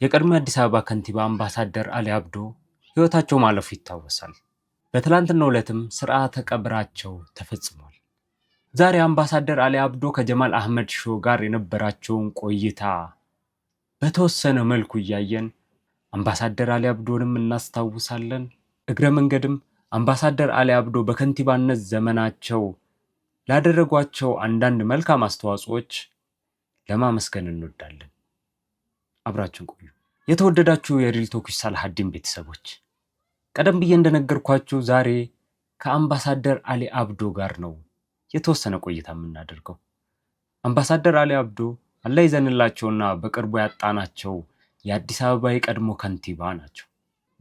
የቀድሞ አዲስ አበባ ከንቲባ አምባሳደር አሊ አብዶ ሕይወታቸው ማለፉ ይታወሳል። በትላንትናው ዕለትም ስርዓተ ቀብራቸው ተፈጽሟል። ዛሬ አምባሳደር አሊ አብዶ ከጀማል አህመድ ሾው ጋር የነበራቸውን ቆይታ በተወሰነ መልኩ እያየን አምባሳደር አሊ አብዶንም እናስታውሳለን። እግረ መንገድም አምባሳደር አሊ አብዶ በከንቲባነት ዘመናቸው ላደረጓቸው አንዳንድ መልካም አስተዋጽኦዎች ለማመስገን እንወዳለን። አብራችን ቆዩ። የተወደዳችሁ የሪል ቶክ ሳላሀዲን ቤተሰቦች፣ ቀደም ብዬ እንደነገርኳችሁ ዛሬ ከአምባሳደር አሊ አብዶ ጋር ነው የተወሰነ ቆይታ የምናደርገው። አምባሳደር አሊ አብዶ አላህ ይዘንላቸውና በቅርቡ ያጣናቸው የአዲስ አበባ የቀድሞ ከንቲባ ናቸው።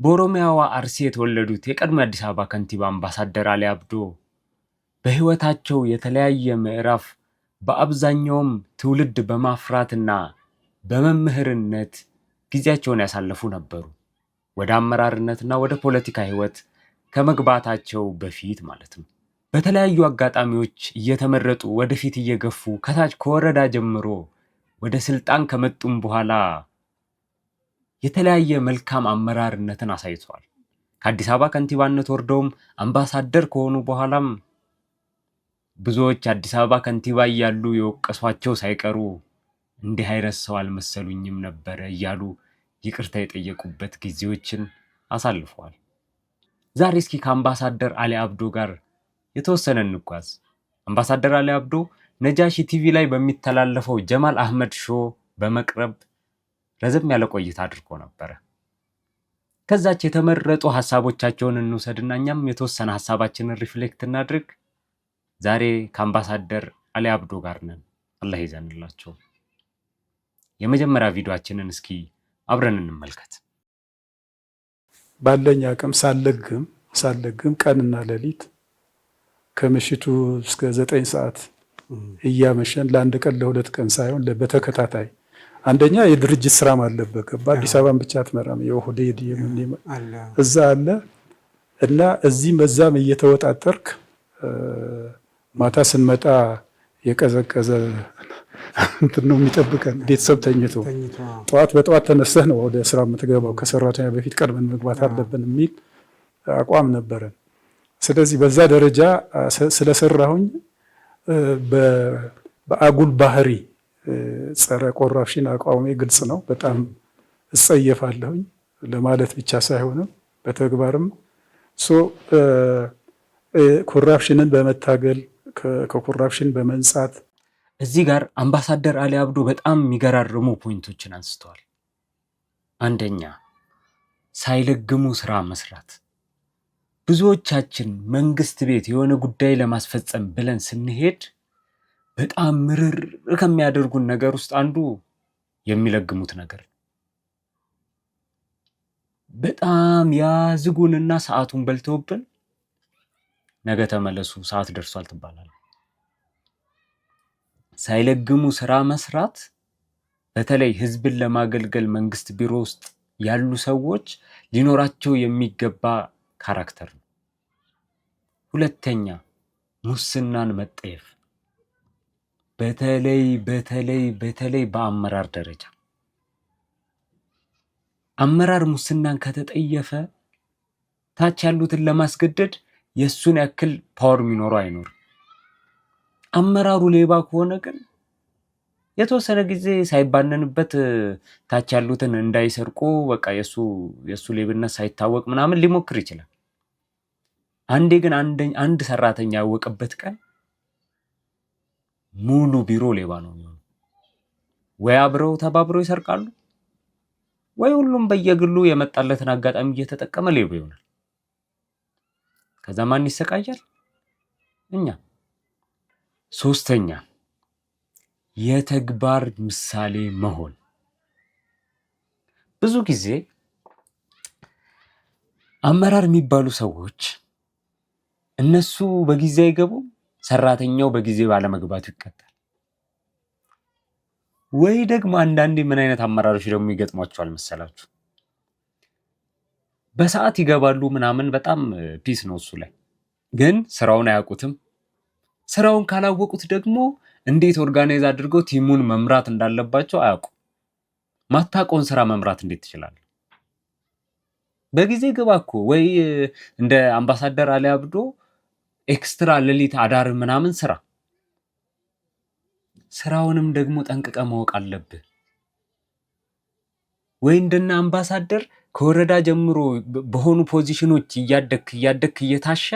በኦሮሚያዋ አርሲ የተወለዱት የቀድሞ የአዲስ አበባ ከንቲባ አምባሳደር አሊ አብዶ በህይወታቸው የተለያየ ምዕራፍ በአብዛኛውም ትውልድ በማፍራትና በመምህርነት ጊዜያቸውን ያሳለፉ ነበሩ። ወደ አመራርነትና ወደ ፖለቲካ ህይወት ከመግባታቸው በፊት ማለት ነው። በተለያዩ አጋጣሚዎች እየተመረጡ ወደፊት እየገፉ ከታች ከወረዳ ጀምሮ ወደ ስልጣን ከመጡም በኋላ የተለያየ መልካም አመራርነትን አሳይተዋል። ከአዲስ አበባ ከንቲባነት ወርደውም አምባሳደር ከሆኑ በኋላም ብዙዎች አዲስ አበባ ከንቲባ እያሉ የወቀሷቸው ሳይቀሩ እንዲህ አይነት ሰው አልመሰሉኝም ነበረ እያሉ ይቅርታ የጠየቁበት ጊዜዎችን አሳልፈዋል። ዛሬ እስኪ ከአምባሳደር አሊ አብዶ ጋር የተወሰነ እንጓዝ። አምባሳደር አሊ አብዶ ነጃሺ ቲቪ ላይ በሚተላለፈው ጀማል አህመድ ሾው በመቅረብ ረዘም ያለ ቆይታ አድርጎ ነበረ። ከዛች የተመረጡ ሀሳቦቻቸውን እንውሰድና እኛም የተወሰነ ሀሳባችንን ሪፍሌክት እናድርግ። ዛሬ ከአምባሳደር አሊ አብዶ ጋር ነን። አላህ ይዘንላቸው። የመጀመሪያ ቪዲዮአችንን እስኪ አብረን እንመልከት። ባለኝ አቅም ሳለግም ቀንና ሌሊት ከምሽቱ እስከ 9 ሰዓት እያመሸን ለአንድ ቀን ለሁለት ቀን ሳይሆን በተከታታይ አንደኛ የድርጅት ስራም አለበት። በአዲስ አበባን ብቻ አትመራም። የኦህዴድ እዛ አለ እና እዚህም በዛም እየተወጣጠርክ ማታ ስንመጣ የቀዘቀዘ እንትን ነው የሚጠብቀን። ቤተሰብ ተኝቶ በጠዋት ተነስተህ ነው ወደ ስራ የምትገባው። ከሰራተኛ በፊት ቀድመን መግባት አለብን የሚል አቋም ነበረን። ስለዚህ በዛ ደረጃ ስለሰራሁኝ በአጉል ባህሪ ጸረ ኮራፕሽን አቋሜ ግልጽ ነው። በጣም እጸየፋለሁኝ ለማለት ብቻ ሳይሆንም በተግባርም ኮራፕሽንን በመታገል ከኮራፕሽን በመንጻት እዚህ ጋር አምባሳደር አሊ አብዶ በጣም የሚገራርሙ ፖይንቶችን አንስተዋል። አንደኛ፣ ሳይለግሙ ስራ መስራት። ብዙዎቻችን መንግስት ቤት የሆነ ጉዳይ ለማስፈጸም ብለን ስንሄድ በጣም ምርር ከሚያደርጉን ነገር ውስጥ አንዱ የሚለግሙት ነገር። በጣም ያዝጉንና ሰዓቱን በልተውብን ነገ ተመለሱ ሰዓት ደርሷል ትባላል። ሳይለግሙ ስራ መስራት በተለይ ህዝብን ለማገልገል መንግስት ቢሮ ውስጥ ያሉ ሰዎች ሊኖራቸው የሚገባ ካራክተር ነው። ሁለተኛ፣ ሙስናን መጠየፍ። በተለይ በአመራር ደረጃ አመራር ሙስናን ከተጠየፈ ታች ያሉትን ለማስገደድ የሱን ያክል ፓወር የሚኖረው አይኖርም። አመራሩ ሌባ ከሆነ ግን የተወሰነ ጊዜ ሳይባነንበት ታች ያሉትን እንዳይሰርቁ በቃ የሱ ሌብነት ሳይታወቅ ምናምን ሊሞክር ይችላል። አንዴ ግን አንድ ሰራተኛ ያወቀበት ቀን ሙሉ ቢሮ ሌባ ነው የሚሆነው። ወይ አብረው ተባብረው ይሰርቃሉ፣ ወይ ሁሉም በየግሉ የመጣለትን አጋጣሚ እየተጠቀመ ሌባ ይሆናል። ከዛ ማን ይሰቃያል? እኛ። ሶስተኛ፣ የተግባር ምሳሌ መሆን። ብዙ ጊዜ አመራር የሚባሉ ሰዎች እነሱ በጊዜ አይገቡም፣ ሰራተኛው በጊዜ ባለመግባቱ ይቀጣል። ወይ ደግሞ አንዳንዴ ምን አይነት አመራሮች ደግሞ ይገጥሟቸዋል መሰላችሁ? በሰዓት ይገባሉ ምናምን፣ በጣም ፒስ ነው እሱ ላይ፣ ግን ስራውን አያውቁትም። ስራውን ካላወቁት ደግሞ እንዴት ኦርጋናይዝ አድርገው ቲሙን መምራት እንዳለባቸው አያውቁም። ማታውቀውን ስራ መምራት እንዴት ትችላለህ? በጊዜ ግባ እኮ ወይ እንደ አምባሳደር አሊ አብዶ ኤክስትራ ሌሊት አዳር ምናምን ስራ። ስራውንም ደግሞ ጠንቅቀ ማወቅ አለብህ። ወይ እንደና አምባሳደር ከወረዳ ጀምሮ በሆኑ ፖዚሽኖች እያደክ እየታሸ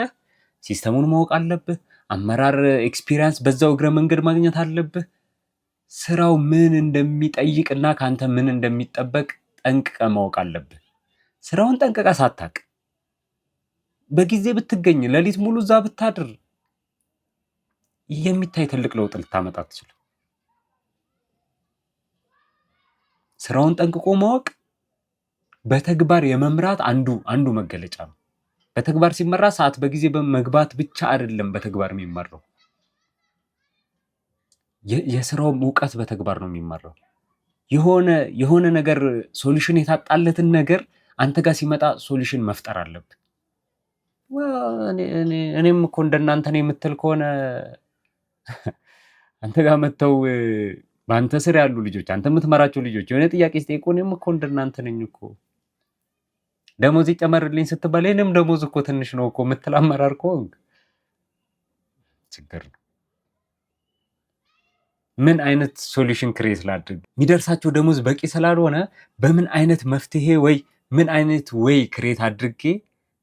ሲስተሙን ማወቅ አለብህ። አመራር ኤክስፒሪየንስ በዛው እግረ መንገድ ማግኘት አለብህ። ስራው ምን እንደሚጠይቅና ካንተ ምን እንደሚጠበቅ ጠንቅቀ ማወቅ አለብህ። ስራውን ጠንቅቀ ሳታቅ በጊዜ ብትገኝ ሌሊት ሙሉ እዛ ብታድር የሚታይ ትልቅ ለውጥ ልታመጣ ትችላለህ። ስራውን ጠንቅቆ ማወቅ በተግባር የመምራት አንዱ መገለጫ ነው። በተግባር ሲመራ ሰዓት በጊዜ በመግባት ብቻ አይደለም በተግባር የሚመራው። የስራው ዕውቀት በተግባር ነው የሚመራው። የሆነ ነገር ሶሉሽን የታጣለትን ነገር አንተ ጋር ሲመጣ ሶሉሽን መፍጠር አለብህ። እኔም እኮ እንደናንተ ነው የምትል ከሆነ አንተ ጋር መተው በአንተ ስር ያሉ ልጆች አንተ የምትመራቸው ልጆች የሆነ ጥያቄ ሲጠይቁ እኔም እኮ እንደናንተ ነኝ እኮ ደሞዝ ይጨመርልኝ ስትባል እኔም ደሞዝ እኮ ትንሽ ነው እኮ የምትል አመራር ከሆንክ ችግር ነው። ምን አይነት ሶሉሽን ክሬት ላድርግ? የሚደርሳቸው ደሞዝ በቂ ስላልሆነ በምን አይነት መፍትሄ ወይ ምን አይነት ወይ ክሬት አድርጌ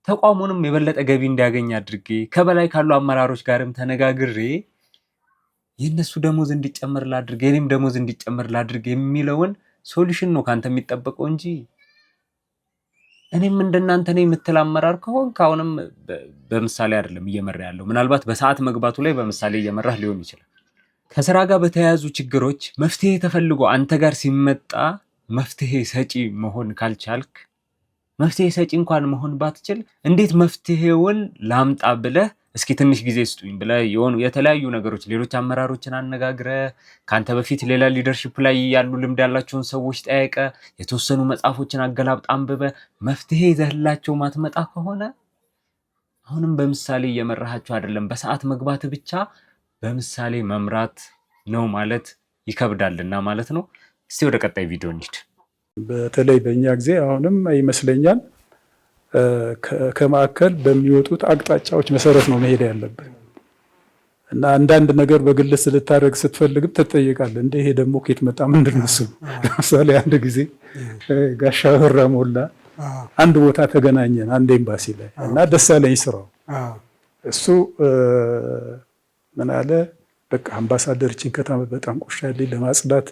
ተቋሙንም የበለጠ ገቢ እንዲያገኝ አድርጌ ከበላይ ካሉ አመራሮች ጋርም ተነጋግሬ የነሱ ደሞዝ እንዲጨመር ላድርግ የኔም ደሞዝ እንዲጨመር ላድርግ የሚለውን ሶሉሽን ነው ካንተ የሚጠበቀው እንጂ እኔም እንደናንተ ነኝ የምትል አመራር ከሆንክ አሁንም በምሳሌ አይደለም እየመራ ያለው። ምናልባት በሰዓት መግባቱ ላይ በምሳሌ እየመራህ ሊሆን ይችላል። ከስራ ጋር በተያያዙ ችግሮች መፍትሄ ተፈልጎ አንተ ጋር ሲመጣ መፍትሄ ሰጪ መሆን ካልቻልክ፣ መፍትሄ ሰጪ እንኳን መሆን ባትችል እንዴት መፍትሄውን ላምጣ ብለህ እስኪ ትንሽ ጊዜ ስጡኝ ብለህ የሆኑ የተለያዩ ነገሮች ሌሎች አመራሮችን አነጋግረህ ካንተ በፊት ሌላ ሊደርሺፕ ላይ ያሉ ልምድ ያላቸውን ሰዎች ጠያይቀ የተወሰኑ መጽሐፎችን አገላብጣ አንብበህ መፍትሄ ይዘህላቸው ማትመጣ ከሆነ አሁንም በምሳሌ እየመራሃቸው አይደለም። በሰዓት መግባት ብቻ በምሳሌ መምራት ነው ማለት ይከብዳልና ማለት ነው። እስቲ ወደ ቀጣይ ቪዲዮ እንሂድ። በተለይ በእኛ ጊዜ አሁንም ይመስለኛል ከማዕከል በሚወጡት አቅጣጫዎች መሰረት ነው መሄድ ያለብን እና አንዳንድ ነገር በግልጽ ልታደርግ ስትፈልግም ትጠይቃለህ። እንደ ይሄ ደግሞ ከየት መጣ ምንድን ነው እሱ? ለምሳሌ አንድ ጊዜ ጋሻ በራ ሞላ አንድ ቦታ ተገናኘን፣ አንድ ኤምባሲ ላይ እና ደስ ያለኝ ስራው እሱ ምን አለ፣ በቃ አምባሳደርችን ከተማ በጣም ቆሻሻ ለማጽዳት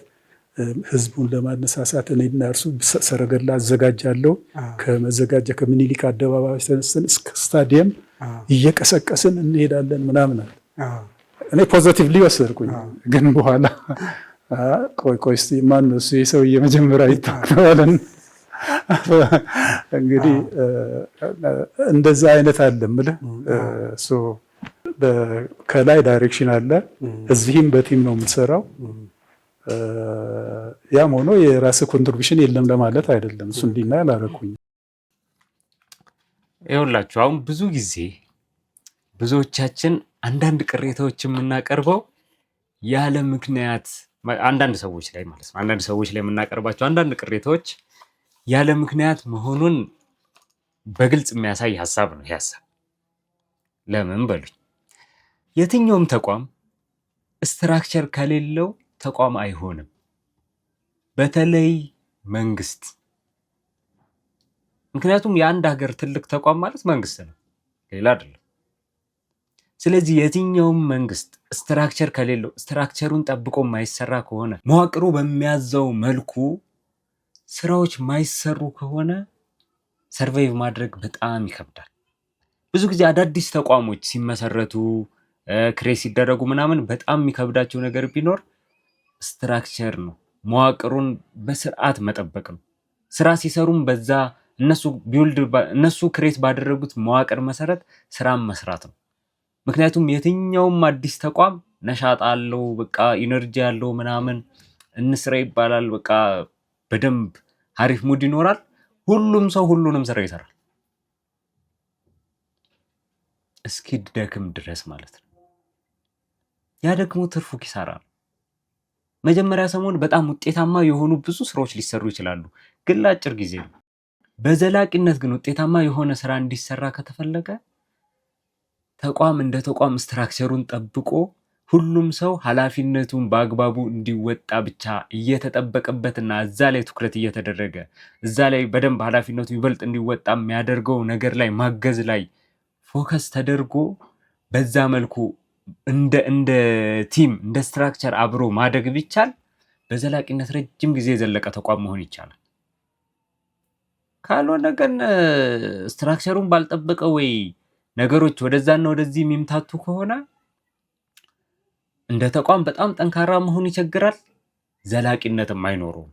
ህዝቡን ለማነሳሳት እኔና እርሱ ሰረገላ አዘጋጃለሁ። ከምኒልክ አደባባይ ተነስተን እስከ ስታዲየም እየቀሰቀስን እንሄዳለን ምናምን አለ። እኔ ፖዚቲቭሊ ወሰድኩኝ። ግን በኋላ ቆይ እስቲ ማን ነው እሱ የሰውዬ መጀመሪያ ይታከባለን። እንግዲህ እንደዛ አይነት አለ ምልህ ከላይ ዳይሬክሽን አለ፣ እዚህም በቲም ነው የምትሰራው። ያም ሆኖ የራስ ኮንትሪቢዩሽን የለም ለማለት አይደለም። እሱ እንዲና ያላረኩኝ ይኸውላችሁ አሁን ብዙ ጊዜ ብዙዎቻችን አንዳንድ ቅሬታዎች የምናቀርበው ያለ ምክንያት አንዳንድ ሰዎች ላይ ማለት ነው። አንዳንድ ሰዎች ላይ የምናቀርባቸው አንዳንድ ቅሬታዎች ያለ ምክንያት መሆኑን በግልጽ የሚያሳይ ሀሳብ ነው። ይሄ ሀሳብ ለምን በሉኝ፣ የትኛውም ተቋም ስትራክቸር ከሌለው ተቋም አይሆንም። በተለይ መንግስት። ምክንያቱም የአንድ ሀገር ትልቅ ተቋም ማለት መንግስት ነው፣ ሌላ አይደለም። ስለዚህ የትኛውም መንግስት ስትራክቸር ከሌለው ስትራክቸሩን ጠብቆ የማይሰራ ከሆነ መዋቅሩ በሚያዘው መልኩ ስራዎች ማይሰሩ ከሆነ ሰርቫይቭ ማድረግ በጣም ይከብዳል። ብዙ ጊዜ አዳዲስ ተቋሞች ሲመሰረቱ ክሬት ሲደረጉ ምናምን በጣም የሚከብዳቸው ነገር ቢኖር ስትራክቸር ነው። መዋቅሩን በስርዓት መጠበቅ ነው። ስራ ሲሰሩም በዛ እነሱ ክሬት ባደረጉት መዋቅር መሰረት ስራም መስራት ነው። ምክንያቱም የትኛውም አዲስ ተቋም ነሻጣ አለው፣ በቃ ኢነርጂ ያለው ምናምን እንስራ ይባላል። በቃ በደንብ አሪፍ ሙድ ይኖራል። ሁሉም ሰው ሁሉንም ስራ ይሰራል እስኪደክም ድረስ ማለት ነው። ያ ደግሞ ትርፉ ኪሳራ ነው። መጀመሪያ ሰሞን በጣም ውጤታማ የሆኑ ብዙ ስራዎች ሊሰሩ ይችላሉ፣ ግን ለአጭር ጊዜ ነው። በዘላቂነት ግን ውጤታማ የሆነ ስራ እንዲሰራ ከተፈለገ ተቋም እንደ ተቋም ስትራክቸሩን ጠብቆ ሁሉም ሰው ኃላፊነቱን በአግባቡ እንዲወጣ ብቻ እየተጠበቀበትና እዛ ላይ ትኩረት እየተደረገ እዛ ላይ በደንብ ኃላፊነቱ ይበልጥ እንዲወጣ የሚያደርገው ነገር ላይ ማገዝ ላይ ፎከስ ተደርጎ በዛ መልኩ እንደ ቲም እንደ ስትራክቸር አብሮ ማደግ ቢቻል በዘላቂነት ረጅም ጊዜ የዘለቀ ተቋም መሆን ይቻላል። ካልሆነ ግን ስትራክቸሩን ባልጠበቀ ወይ ነገሮች ወደዛና ወደዚህ የሚምታቱ ከሆነ እንደ ተቋም በጣም ጠንካራ መሆን ይቸግራል፣ ዘላቂነትም አይኖረውም።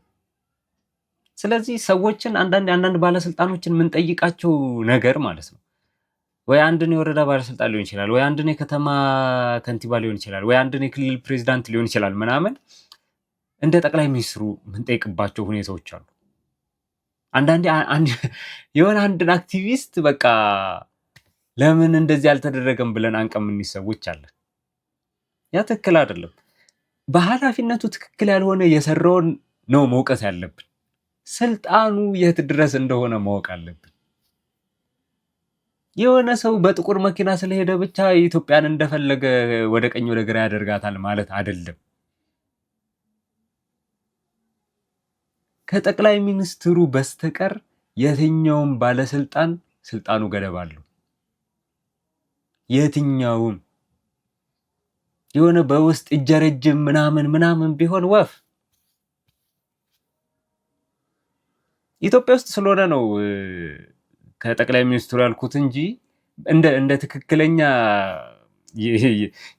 ስለዚህ ሰዎችን አንዳንድ ባለስልጣኖችን የምንጠይቃቸው ነገር ማለት ነው ወይ አንድን የወረዳ ባለስልጣን ሊሆን ይችላል፣ ወይ አንድን የከተማ ከንቲባ ሊሆን ይችላል፣ ወይ አንድን የክልል ፕሬዚዳንት ሊሆን ይችላል ምናምን እንደ ጠቅላይ ሚኒስትሩ የምንጠይቅባቸው ሁኔታዎች አሉ። አንዳንዴ የሆነ አንድን አክቲቪስት በቃ ለምን እንደዚህ አልተደረገም ብለን አንቀምንሽ ሰዎች አለን። ያ ትክክል አይደለም። በኃላፊነቱ ትክክል ያልሆነ የሰራውን ነው መውቀስ ያለብን። ስልጣኑ የት ድረስ እንደሆነ ማወቅ አለብን። የሆነ ሰው በጥቁር መኪና ስለሄደ ብቻ ኢትዮጵያን እንደፈለገ ወደ ቀኝ ወደ ግራ ያደርጋታል ማለት አይደለም። ከጠቅላይ ሚኒስትሩ በስተቀር የትኛውም ባለስልጣን ስልጣኑ ገደብ አለው። የትኛውም የሆነ በውስጥ እጀረጅም ምናምን ቢሆን ወፍ ኢትዮጵያ ውስጥ ስለሆነ ነው ከጠቅላይ ሚኒስትሩ ያልኩት እንጂ እንደ ትክክለኛ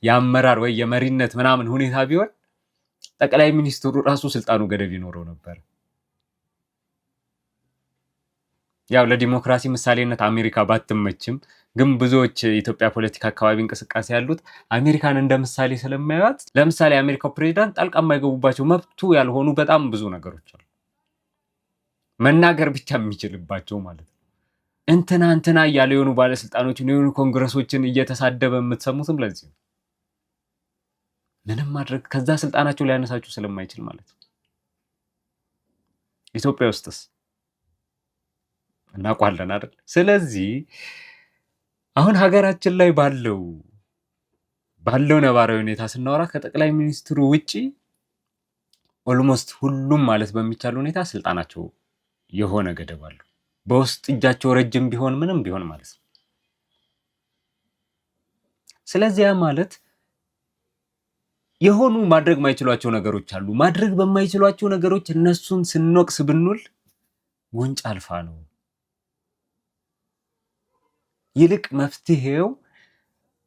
የአመራር ወይ የመሪነት ምናምን ሁኔታ ቢሆን ጠቅላይ ሚኒስትሩ ራሱ ስልጣኑ ገደብ ይኖረው ነበር። ያው ለዲሞክራሲ ምሳሌነት አሜሪካ ባትመችም ግን ብዙዎች የኢትዮጵያ ፖለቲካ አካባቢ እንቅስቃሴ ያሉት አሜሪካን እንደ ምሳሌ ስለማያዩት፣ ለምሳሌ የአሜሪካው ፕሬዚዳንት ጣልቃ የማይገቡባቸው መብቱ ያልሆኑ በጣም ብዙ ነገሮች አሉ። መናገር ብቻ የሚችልባቸው ማለት ነው። እንትና እያለ የሆኑ ባለስልጣኖችን የሆኑ ኮንግረሶችን እየተሳደበ የምትሰሙትም ለዚህ ነው። ምንም ማድረግ ከዛ ስልጣናቸው ሊያነሳችሁ ስለማይችል ማለት ነው። ኢትዮጵያ ውስጥስ እናውቃለን አይደል? ስለዚህ አሁን ሀገራችን ላይ ባለው ነባራዊ ሁኔታ ስናወራ ከጠቅላይ ሚኒስትሩ ውጪ ኦልሞስት ሁሉም ማለት በሚቻል ሁኔታ ስልጣናቸው የሆነ ገደብ አለው። በውስጥ እጃቸው ረጅም ቢሆን ምንም ቢሆን ማለት ነው። ስለዚህ ማለት የሆኑ ማድረግ ማይችሏቸው ነገሮች አሉ። ማድረግ በማይችሏቸው ነገሮች እነሱን ስንወቅስ ብንውል ጉንጭ አልፋ ነው። ይልቅ መፍትሄው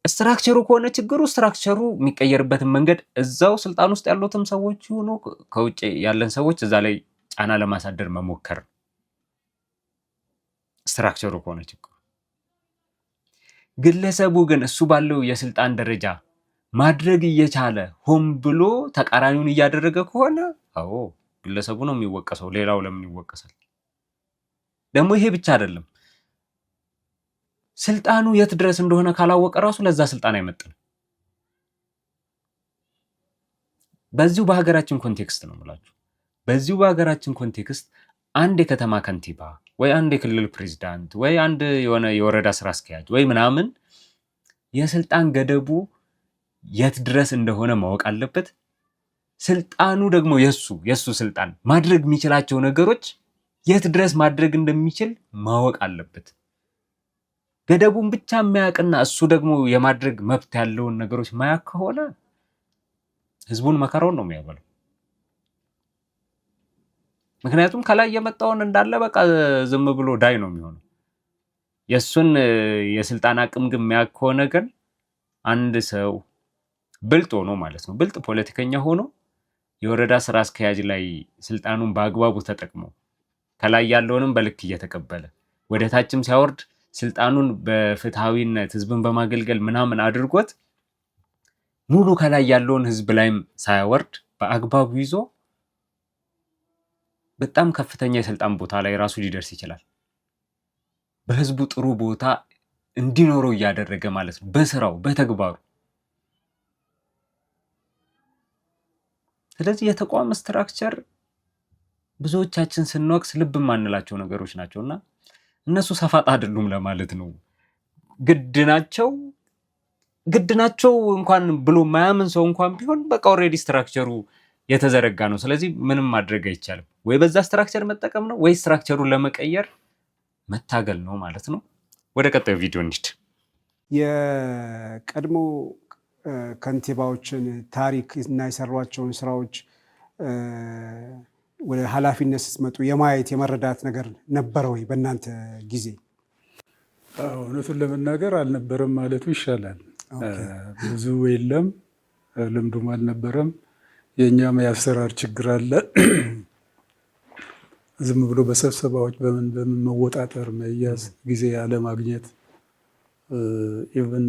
ስትራክቸሩ ከሆነ ችግሩ ስትራክቸሩ የሚቀየርበትን መንገድ እዛው ስልጣን ውስጥ ያሉትም ሰዎች ሆኖ ከውጭ ያለን ሰዎች እዛ ላይ ጫና ለማሳደር መሞከር። ስትራክቸሩ ከሆነ ችግሩ ግለሰቡ ግን እሱ ባለው የስልጣን ደረጃ ማድረግ እየቻለ ሆን ብሎ ተቃራኒውን እያደረገ ከሆነ አዎ ግለሰቡ ነው የሚወቀሰው። ሌላው ለምን ይወቀሳል? ደግሞ ይሄ ብቻ አይደለም። ስልጣኑ የት ድረስ እንደሆነ ካላወቀ ራሱ ለዛ ስልጣን አይመጥንም። በዚሁ በሀገራችን ኮንቴክስት ነው የምላችሁ። በዚሁ በሀገራችን ኮንቴክስት አንድ የከተማ ከንቲባ ወይ አንድ የክልል ፕሬዚዳንት ወይ አንድ የሆነ የወረዳ ስራ አስኪያጅ ወይ ምናምን የስልጣን ገደቡ የት ድረስ እንደሆነ ማወቅ አለበት። ስልጣኑ ደግሞ የሱ ስልጣን ማድረግ የሚችላቸው ነገሮች የት ድረስ ማድረግ እንደሚችል ማወቅ አለበት። ገደቡን ብቻ የሚያውቅና እሱ ደግሞ የማድረግ መብት ያለውን ነገሮች ማያውቅ ከሆነ ህዝቡን መከራውን ነው የሚያበለው። ምክንያቱም ከላይ የመጣውን እንዳለ በቃ ዝም ብሎ ዳይ ነው የሚሆነው። የሱን የስልጣን አቅም ግን የሚያውቅ ከሆነ ግን አንድ ሰው ብልጥ ሆኖ ማለት ነው ብልጥ ፖለቲከኛ ሆኖ የወረዳ ስራ አስኪያጅ ላይ ስልጣኑን በአግባቡ ተጠቅሞ ከላይ ያለውንም በልክ እየተቀበለ ወደ ታችም ሲያወርድ ስልጣኑን በፍትሃዊነት ህዝብን በማገልገል ምናምን አድርጎት ሙሉ ከላይ ያለውን ህዝብ ላይም ሳያወርድ በአግባቡ ይዞ በጣም ከፍተኛ የስልጣን ቦታ ላይ ራሱ ሊደርስ ይችላል። በህዝቡ ጥሩ ቦታ እንዲኖረው እያደረገ ማለት ነው፣ በስራው በተግባሩ። ስለዚህ የተቋም ስትራክቸር ብዙዎቻችን ስንወቅስ ልብ የማንላቸው ነገሮች ናቸውና እነሱ ሰፋጣ አይደሉም ለማለት ነው። ግድ ናቸው እንኳን ብሎ ማያምን ሰው እንኳን ቢሆን በቃ ኦልሬዲ ስትራክቸሩ የተዘረጋ ነው። ስለዚህ ምንም ማድረግ አይቻልም። ወይ በዛ ስትራክቸር መጠቀም ነው ወይ ስትራክቸሩን ለመቀየር መታገል ነው ማለት ነው። ወደ ቀጣዩ ቪዲዮ እንሂድ። የቀድሞ ከንቲባዎችን ታሪክ እና የሰሯቸውን ስራዎች ወደ ኃላፊነት ስትመጡ የማየት የመረዳት ነገር ነበረ ወይ በእናንተ ጊዜ? እውነቱን ለመናገር አልነበረም ማለቱ ይሻላል። ብዙ የለም፣ ልምዱም አልነበረም። የእኛም የአሰራር ችግር አለ። ዝም ብሎ በስብሰባዎች በምን መወጣጠር መያዝ፣ ጊዜ አለማግኘት። ኢቭን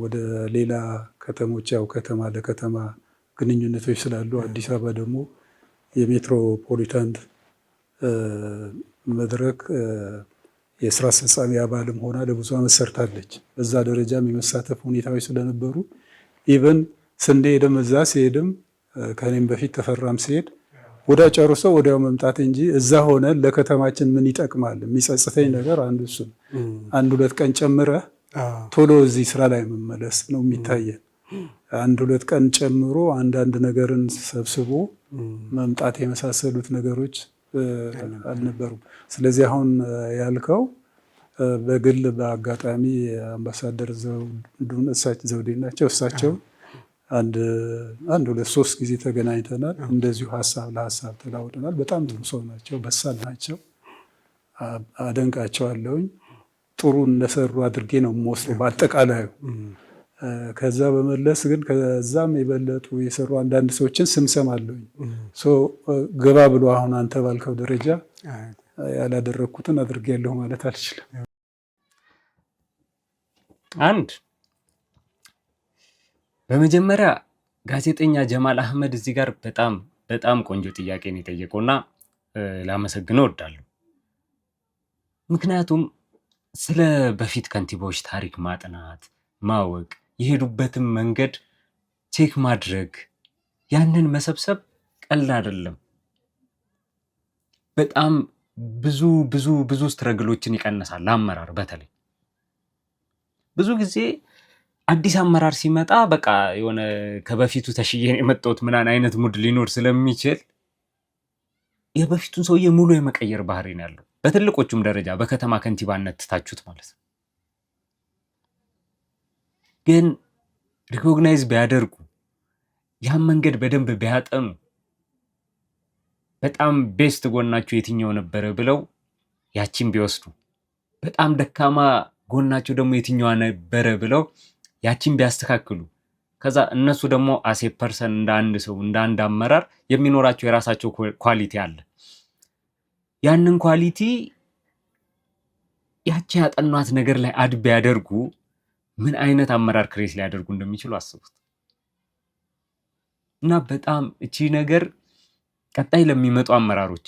ወደ ሌላ ከተሞች ያው ከተማ ለከተማ ግንኙነቶች ስላሉ አዲስ አበባ ደግሞ የሜትሮፖሊታን መድረክ የስራ አስፈጻሚ አባልም ሆና ለብዙ ዓመት ሰርታለች። በዛ ደረጃም የመሳተፍ ሁኔታዎች ስለነበሩ ኢቭን ስንዴ ሄደም እዛ ሲሄድም ከኔም በፊት ተፈራም ሲሄድ ወደ ጨርሶ ወዲያው መምጣት እንጂ እዛ ሆነ ለከተማችን ምን ይጠቅማል? የሚጸጽተኝ ነገር አንዱ እሱ። 1-2 ቀን ጨምረህ ቶሎ እዚህ ስራ ላይ መመለስ ነው የሚታየን። 1-2 ቀን ጨምሮ አንዳንድ ነገርን ሰብስቦ መምጣት የመሳሰሉት ነገሮች አልነበሩም። ስለዚህ አሁን ያልከው በግል በአጋጣሚ አምባሳደር ዘውዴ ናቸው። እሳቸው 1-2-3 ጊዜ ተገናኝተናል። እንደዚሁ ሀሳብ ለሀሳብ ተለዋውጠናል። በጣም ጥሩ ሰው ናቸው፣ በሳል ናቸው፣ አደንቃቸዋለሁኝ። ጥሩ እንደሰሩ አድርጌ ነው የምወስደው በአጠቃላዩ። ከዛ በመለስ ግን ከዛም የበለጡ የሰሩ አንዳንድ ሰዎችን ስም ሰማለሁኝ። ገባ ብሎ አሁን አንተ ባልከው ደረጃ ያላደረግኩትን አድርጌያለሁ ማለት አልችልም። በመጀመሪያ ጋዜጠኛ ጀማል አህመድ እዚህ ጋር በጣም ቆንጆ ጥያቄ ነው የጠየቀውና ላመሰግነው እወዳለሁ። ምክንያቱም ስለ በፊት ከንቲባዎች ታሪክ ማጥናት፣ ማወቅ፣ የሄዱበትን መንገድ ቼክ ማድረግ፣ ያንን መሰብሰብ ቀላል አይደለም። በጣም ብዙ ስትረግሎችን ይቀንሳል። አመራር በተለይ ብዙ ጊዜ አዲስ አመራር ሲመጣ በቃ የሆነ ከበፊቱ ተሽየን የመጣሁት ምናምን አይነት ሙድ ሊኖር ስለሚችል የበፊቱን ሰውዬ ሙሉ የመቀየር ባህሪ ነው ያለው። በትልቆቹም ደረጃ በከተማ ከንቲባነት ትታችሁት ማለት ነው። ግን ሪኮግናይዝ ቢያደርጉ ያን መንገድ በደንብ ቢያጠኑ በጣም ቤስት ጎናቸው የትኛው ነበረ ብለው ያቺን ቢወስዱ፣ በጣም ደካማ ጎናቸው ደግሞ የትኛዋ ነበረ ብለው ያቺን ቢያስተካክሉ፣ ከዛ እነሱ ደግሞ አሴ ፐርሰን እንደ አንድ ሰው እንደ አንድ አመራር የሚኖራቸው የራሳቸው ኳሊቲ አለ። ያንን ኳሊቲ ያቺ ያጠኗት ነገር ላይ አድ ቢያደርጉ ምን አይነት አመራር ክሬት ሊያደርጉ እንደሚችሉ አስቡት። እና በጣም እቺ ነገር ቀጣይ ለሚመጡ አመራሮች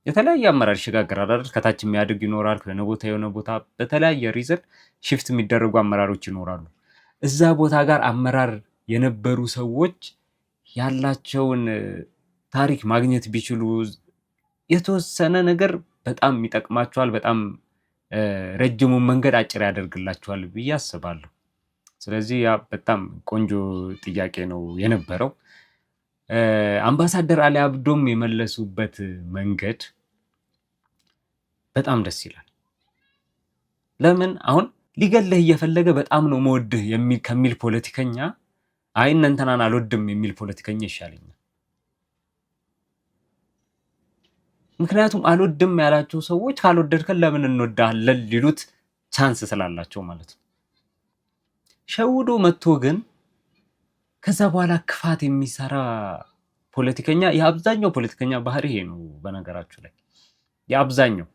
የተለያየ አመራር ይሸጋገራል አይደል? ከታች የሚያድግ ይኖራል፣ ከሆነ ቦታ የሆነ ቦታ በተለያየ ሪዝን ሽፍት የሚደረጉ አመራሮች ይኖራሉ። እዛ ቦታ ጋር አመራር የነበሩ ሰዎች ያላቸውን ታሪክ ማግኘት ቢችሉ የተወሰነ ነገር በጣም ይጠቅማቸዋል። በጣም ረጅሙን መንገድ አጭር ያደርግላቸዋል ብዬ አስባለሁ። ስለዚህ ያ በጣም ቆንጆ ጥያቄ ነው የነበረው። አምባሳደር አሊ አብዶም የመለሱበት መንገድ በጣም ደስ ይላል። ለምን አሁን ሊገለህ እየፈለገ በጣም ነው መወድህ ከሚል ፖለቲከኛ አይ እነ እንትናን አልወድም የሚል ፖለቲከኛ ይሻለኛል። ምክንያቱም አልወድም ያላቸው ሰዎች ካልወደድከን ለምን እንወዳለን ሊሉት ቻንስ ስላላቸው ማለት ነው። ሸውዶ መጥቶ ግን ከዛ በኋላ ክፋት የሚሰራ ፖለቲከኛ የአብዛኛው ፖለቲከኛ ባህሪ ይሄ ነው። በነገራችሁ ላይ የአብዛኛው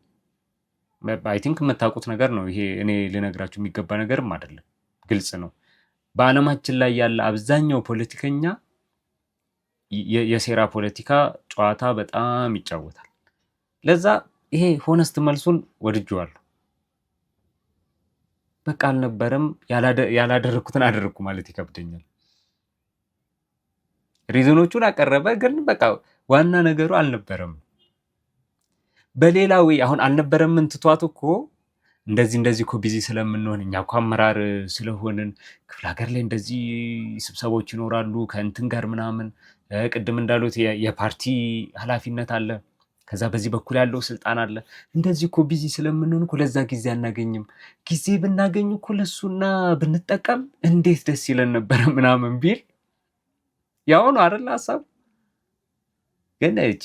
አይ ቲንክ የምታውቁት ነገር ነው። ይሄ እኔ ልነግራችሁ የሚገባ ነገርም አይደለም፣ ግልጽ ነው። በዓለማችን ላይ ያለ አብዛኛው ፖለቲከኛ የሴራ ፖለቲካ ጨዋታ በጣም ይጫወታል። ለዛ ይሄ ሆነስት መልሱን ወድጄዋለሁ። በቃ አልነበረም ያላደረኩትን አደረኩ ማለት ይከብደኛል። ሪዝኖቹን አቀረበ፣ ግን በቃ ዋና ነገሩ አልነበረም። በሌላው አሁን አልነበረም እንትቷት እኮ እንደዚህ እኮ ቢዚ ስለምንሆን እኛ እኮ አመራር ስለሆንን ክፍለ ሀገር ላይ እንደዚህ ስብሰባዎች ይኖራሉ ከእንትን ጋር ምናምን ቅድም እንዳሉት የፓርቲ ኃላፊነት አለ፣ ከዛ በዚህ በኩል ያለው ስልጣን አለ። እንደዚህ እኮ ቢዚ ስለምንሆን እኮ ለዛ ጊዜ አናገኝም። ጊዜ ብናገኝ እኮ ለሱና ብንጠቀም እንዴት ደስ ይለን ነበረ ምናምን ቢል ያው ነው አይደል ሐሳብ። ግን እቺ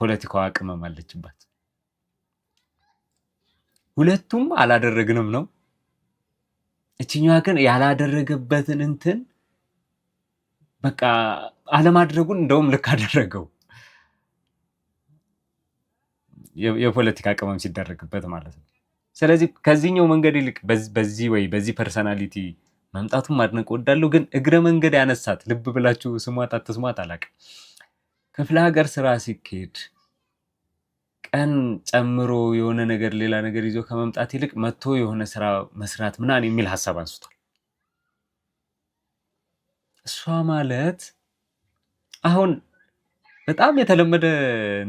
ፖለቲካዋ ቅመም አለችባት። ሁለቱም አላደረግንም ነው። እቺኛዋ ግን ያላደረገበትን እንትን በቃ አለማድረጉን እንደውም ልክ አደረገው። የፖለቲካ ቅመም ሲደረግበት ማለት ነው። ስለዚህ ከዚህኛው መንገድ ይልቅ በዚህ ፐርሰናሊቲ መምጣቱን ማድነቅ እወዳለሁ። ግን እግረ መንገድ ያነሳት ልብ ብላችሁ ስሟት አትስሟት አላውቅም። ክፍለ ሀገር ስራ ሲካሄድ ቀን ጨምሮ የሆነ ነገር ሌላ ነገር ይዞ ከመምጣት ይልቅ መጥቶ የሆነ ስራ መስራት ምናምን የሚል ሀሳብ አንስቷል። እሷ ማለት አሁን በጣም የተለመደ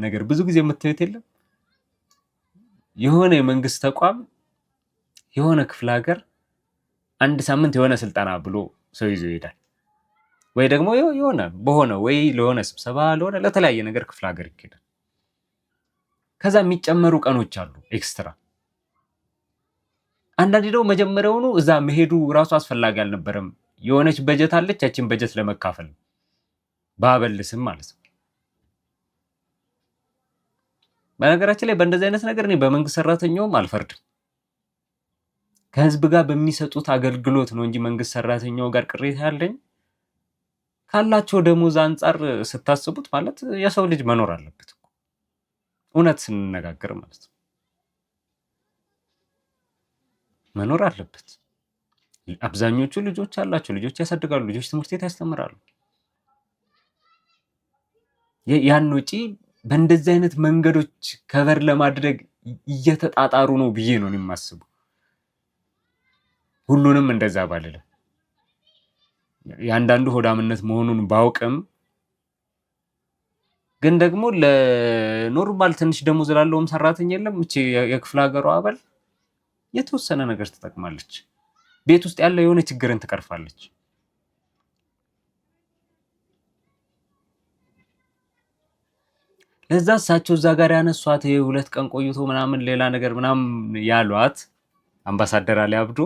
ነገር ብዙ ጊዜ የምታዩት የለም የሆነ የመንግስት ተቋም የሆነ ክፍለ ሀገር አንድ ሳምንት የሆነ ስልጠና ብሎ ሰው ይዞ ይሄዳል። ወይ ደግሞ የሆነ በሆነ ወይ ለሆነ ስብሰባ ለሆነ ለተለያየ ነገር ክፍለ ሀገር ይሄዳል። ከዛ የሚጨመሩ ቀኖች አሉ ኤክስትራ። አንዳንዴ ደግሞ መጀመሪያውኑ እዛ መሄዱ ራሱ አስፈላጊ አልነበረም። የሆነች በጀት አለች፣ ያችን በጀት ለመካፈል ባበል ስም ማለት ነው። በነገራችን ላይ በእንደዚህ አይነት ነገር እኔ በመንግስት ሰራተኛውም አልፈርድም። ከህዝብ ጋር በሚሰጡት አገልግሎት ነው እንጂ መንግስት ሰራተኛው ጋር ቅሬታ ያለኝ ካላቸው ደሞዝ አንጻር ስታስቡት ማለት የሰው ልጅ መኖር አለበት እውነት ስንነጋገር ማለት ነው። መኖር አለበት። አብዛኞቹ ልጆች አላቸው፣ ልጆች ያሳድጋሉ፣ ልጆች ትምህርት ቤት ያስተምራሉ። ያን ወጪ በእንደዚህ አይነት መንገዶች ከቨር ለማድረግ እየተጣጣሩ ነው ብዬ ነው የማስበው። ሁሉንም እንደዛ ባልልም ያንዳንዱ ሆዳምነት መሆኑን ባውቅም ግን ደግሞ ለኖርማል ትንሽ ደሞዝ ላለውም ሰራተኛ የለም እቺ የክፍለ ሀገሯ አባል የተወሰነ ነገር ትጠቅማለች። ቤት ውስጥ ያለው የሆነ ችግርን ትቀርፋለች። ለዛ እሳቸው እዛ ጋር ያነሷት የሁለት ቀን ቆይቶ ምናምን ሌላ ነገር ምናምን ያሏት አምባሳደር አሊ አብዶ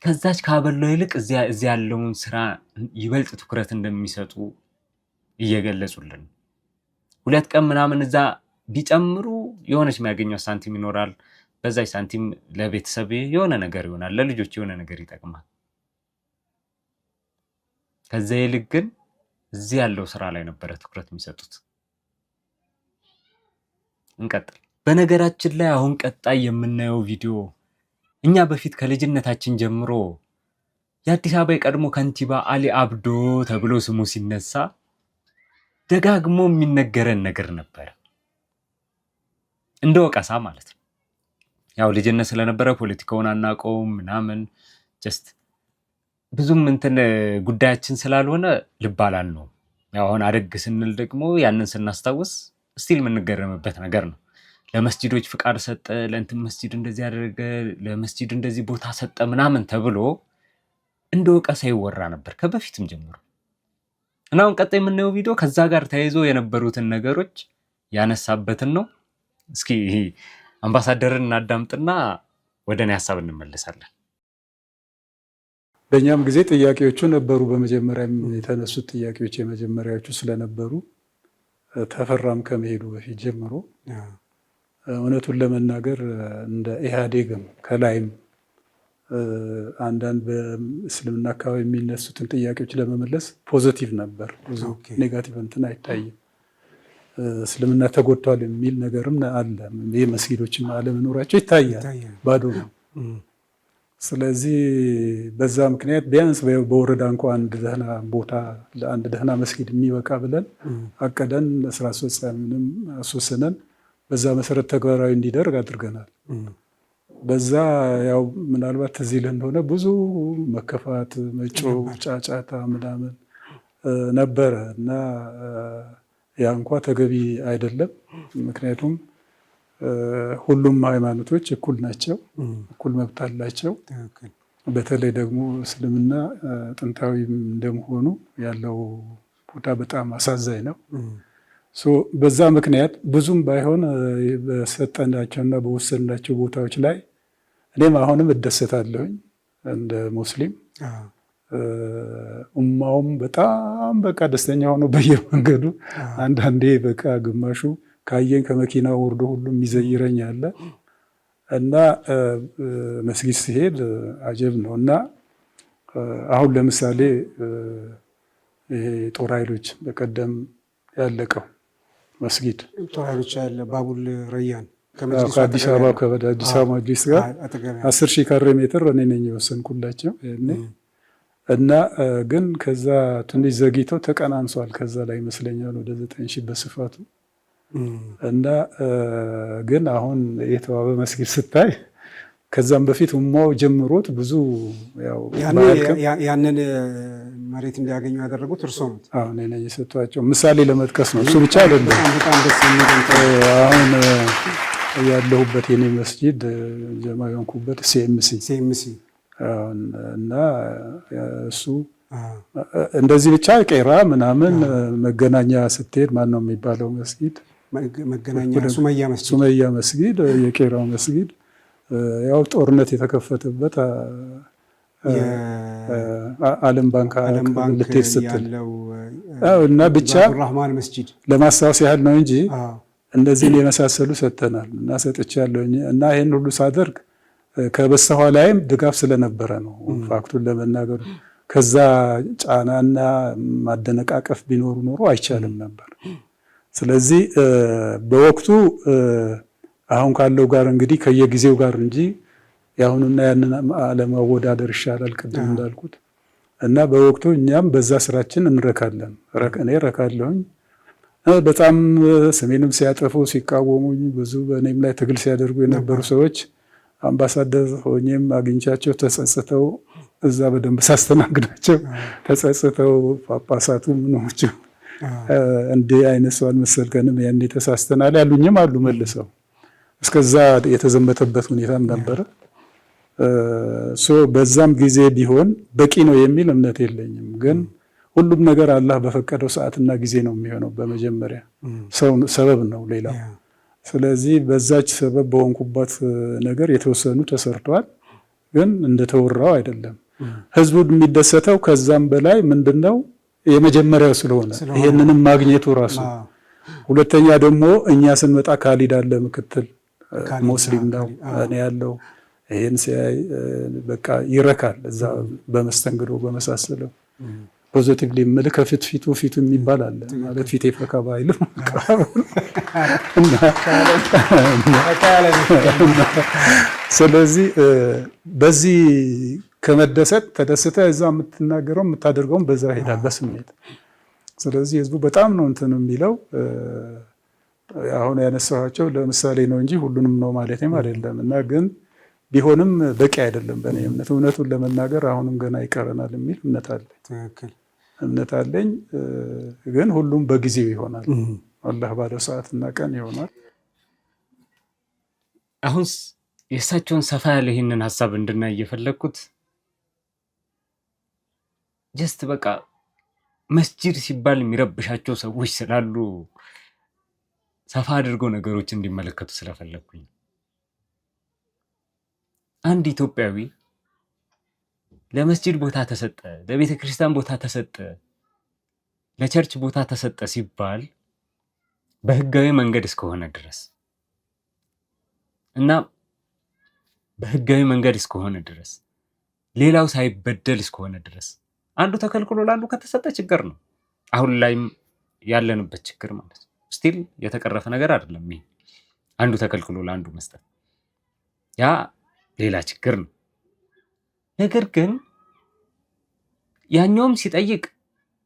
ከዛች ካበለው ይልቅ እዚያ ያለውን ስራ ይበልጥ ትኩረት እንደሚሰጡ እየገለጹልን፣ ሁለት ቀን ምናምን እዛ ቢጨምሩ የሆነች የሚያገኘው ሳንቲም ይኖራል። በዛች ሳንቲም ለቤተሰብ የሆነ ነገር ይሆናል፣ ለልጆች የሆነ ነገር ይጠቅማል። ከዛ ይልቅ ግን እዚህ ያለው ስራ ላይ ነበረ ትኩረት የሚሰጡት። እንቀጥል። በነገራችን ላይ አሁን ቀጣይ የምናየው ቪዲዮ እኛ በፊት ከልጅነታችን ጀምሮ የአዲስ አበባ የቀድሞ ከንቲባ አሊ አብዶ ተብሎ ስሙ ሲነሳ ደጋግሞ የሚነገረን ነገር ነበር፣ እንደ ወቀሳ ማለት ነው። ያው ልጅነት ስለነበረ ፖለቲካውን አናውቀውም ምናምን ጀስት ብዙም እንትን ጉዳያችን ስላልሆነ ልባላል ነው። ያው አሁን አደግ ስንል ደግሞ ያንን ስናስታውስ ስቲል የምንገረምበት ነገር ነው። ለመስጂዶች ፍቃድ ሰጠ፣ ለእንትን መስጂድ እንደዚህ ያደረገ፣ ለመስጂድ እንደዚህ ቦታ ሰጠ ምናምን ተብሎ እንደ ወቀሳ ይወራ ነበር ከበፊትም ጀምሮ እና አሁን ቀጣይ የምናየው ቪዲዮ ከዛ ጋር ተያይዞ የነበሩትን ነገሮች ያነሳበትን ነው። እስኪ አምባሳደርን እናዳምጥና ወደ እኔ ሀሳብ እንመለሳለን። በእኛም ጊዜ ጥያቄዎቹ ነበሩ። በመጀመሪያም የተነሱት ጥያቄዎች የመጀመሪያዎቹ ስለነበሩ ተፈራም ከመሄዱ በፊት ጀምሮ እውነቱን ለመናገር እንደ ኢህአዴግም ከላይም አንዳንድ በእስልምና አካባቢ የሚነሱትን ጥያቄዎች ለመመለስ ፖዘቲቭ ነበር። ብዙ ኔጋቲቭ እንትን አይታይም። እስልምና ተጎድቷል የሚል ነገርም አለ። የመስጊዶችም አለመኖራቸው ይታያል፣ ባዶ ነው። ስለዚህ በዛ ምክንያት ቢያንስ በወረዳ እንኳ አንድ ደህና ቦታ ለአንድ ደህና መስጊድ የሚበቃ ብለን አቀደን ስራ አስፈጻሚንም አስወስነን በዛ መሰረት ተግባራዊ እንዲደርግ አድርገናል። በዛ ያው ምናልባት ትዝ ይልህ እንደሆነ ብዙ መከፋት፣ መጮህ፣ ጫጫታ ምናምን ነበረ እና ያ እንኳ ተገቢ አይደለም። ምክንያቱም ሁሉም ሃይማኖቶች እኩል ናቸው፣ እኩል መብት አላቸው። በተለይ ደግሞ እስልምና ጥንታዊ እንደመሆኑ ያለው ቦታ በጣም አሳዛኝ ነው። በዛ ምክንያት ብዙም ባይሆን በሰጠናቸውና በወሰንናቸው ቦታዎች ላይ እኔም አሁንም እደሰታለሁኝ እንደ ሙስሊም። ኡማውም በጣም በቃ ደስተኛ ሆኖ በየመንገዱ አንዳንዴ በቃ ግማሹ ካየን ከመኪና ወርዶ ሁሉም የሚዘይረኝ አለ እና መስጊድ ሲሄድ አጀብ ነው። እና አሁን ለምሳሌ ይሄ ጦር ኃይሎች በቀደም ያለቀው መስጊድ ጦር ኃይሎች ያለ ባቡል ረያን ከአዲስ አበባ ከአዲስ አበባ መጅሊስ ጋር 10,000 ካሬ ሜትር እኔ ነኝ የወሰንኩላቸው እና ግን ከዛ ትንሽ ዘግይተው ተቀናንሷል። ከዛ ላይ ይመስለኛል ወደ 9,000 በስፋቱ እና ግን አሁን የተዋበ መስጊድ ስታይ ከዛም በፊት ኡማው ጀምሮት ብዙ ያው ያንን መሬት እንዲያገኙ ያደረጉት እርሶ ነው? አዎ እኔ ነኝ የሰጧቸው። ምሳሌ ለመጥቀስ ነው። እሱ ብቻ አይደለም። በጣም ደስ የሚል አሁን ያለሁበት የኔ መስጊድ ጀማ የሆንኩበት ሲኤምሲ እና እሱ እንደዚህ ብቻ ቄራ ምናምን መገናኛ ስትሄድ ማን ነው የሚባለው መስጊድ መገናኛ ሱመያ መስጊድ የቄራው መስጊድ ያው ጦርነት የተከፈተበት ዓለም ባንክ ልትሄድ ስትል እና ብቻ ለማስታወስ ያህል ነው እንጂ እንደዚህ የመሳሰሉ ሰጥተናል እና ሰጥቻለሁኝ እና ይህን ሁሉ ሳደርግ ከበስተኋላይም ድጋፍ ስለነበረ ነው ፋክቱን ለመናገር። ከዛ ጫናና ማደነቃቀፍ ቢኖሩ ኖሮ አይቻልም ነበር። ስለዚህ በወቅቱ አሁን ካለው ጋር እንግዲህ ከየጊዜው ጋር እንጂ ያሁንና ያንን አለማወዳደር ይሻላል ቅድም እንዳልኩት እና በወቅቱ እኛም በዛ ስራችን እንረካለን። እኔ ረካለሁኝ። በጣም ስሜንም ሲያጠፉ ሲቃወሙኝ ብዙ በእኔም ላይ ትግል ሲያደርጉ የነበሩ ሰዎች አምባሳደር ሆኜም አግኝቻቸው ተጸጽተው እዛ በደንብ ሳስተናግዳቸው ተጸጽተው ጳጳሳቱ ምኖቹ እንዲህ አይነት ሰው አልመሰልከንም ያኔ ተሳስተናል ያሉኝም አሉ መልሰው። እስከዛ የተዘመተበት ሁኔታም ነበረ። በዛም ጊዜ ቢሆን በቂ ነው የሚል እምነት የለኝም። ግን ሁሉም ነገር አላህ በፈቀደው ሰዓትና ጊዜ ነው የሚሆነው። በመጀመሪያ ሰው ሰበብ ነው ሌላው። ስለዚህ በዛች ሰበብ በሆንኩባት ነገር የተወሰኑ ተሰርተዋል። ግን እንደተወራው አይደለም። ህዝቡ የሚደሰተው ከዛም በላይ ምንድነው የመጀመሪያው ስለሆነ ይሄንንም ማግኘቱ ራሱ። ሁለተኛ ደግሞ እኛ ስንመጣ ካሊድ አለ ምክትል ሙስሊም ነው እኔ ያለው ይሄን ሲያይ በቃ ይረካል። እዛ በመስተንግዶ በመሳሰለው ፖዚቲቭሊ ምልክ ፊቱ የሚባል አለ ማለት ፊቴ ፈካ ባይልም ስለዚህ በዚህ ከመደሰት ተደስተ እዛ የምትናገረው የምታደርገውን በዛ ሄዳል በስሜት። ስለዚህ ህዝቡ በጣም ነው እንትን የሚለው። አሁን ያነሳኋቸው ለምሳሌ ነው እንጂ ሁሉንም ነው ማለትም አይደለም እና ግን ቢሆንም በቂ አይደለም በእኔ እምነት። እውነቱን ለመናገር አሁንም ገና ይቀረናል የሚል እምነት አለኝ። ግን ሁሉም በጊዜው ይሆናል። አላህ ባለው ሰዓትና ቀን ይሆናል። አሁን የእሳቸውን ሰፋ ያለ ይህንን ሀሳብ እንድናይ እየፈለግኩት ጀስት በቃ መስጂድ ሲባል የሚረብሻቸው ሰዎች ስላሉ ሰፋ አድርገው ነገሮች እንዲመለከቱ ስለፈለግኩኝ። አንድ ኢትዮጵያዊ ለመስጂድ ቦታ ተሰጠ፣ ለቤተ ክርስቲያን ቦታ ተሰጠ፣ ለቸርች ቦታ ተሰጠ ሲባል በህጋዊ መንገድ እስከሆነ ድረስ እና በህጋዊ መንገድ እስከሆነ ድረስ ሌላው ሳይበደል እስከሆነ ድረስ አንዱ ተከልክሎ ለአንዱ ከተሰጠ ችግር ነው። አሁን ላይም ያለንበት ችግር ማለት ነው። ስቲል የተቀረፈ ነገር አይደለም። ይሄ አንዱ ተከልክሎ ለአንዱ መስጠት ያ ሌላ ችግር ነው። ነገር ግን ያኛውም ሲጠይቅ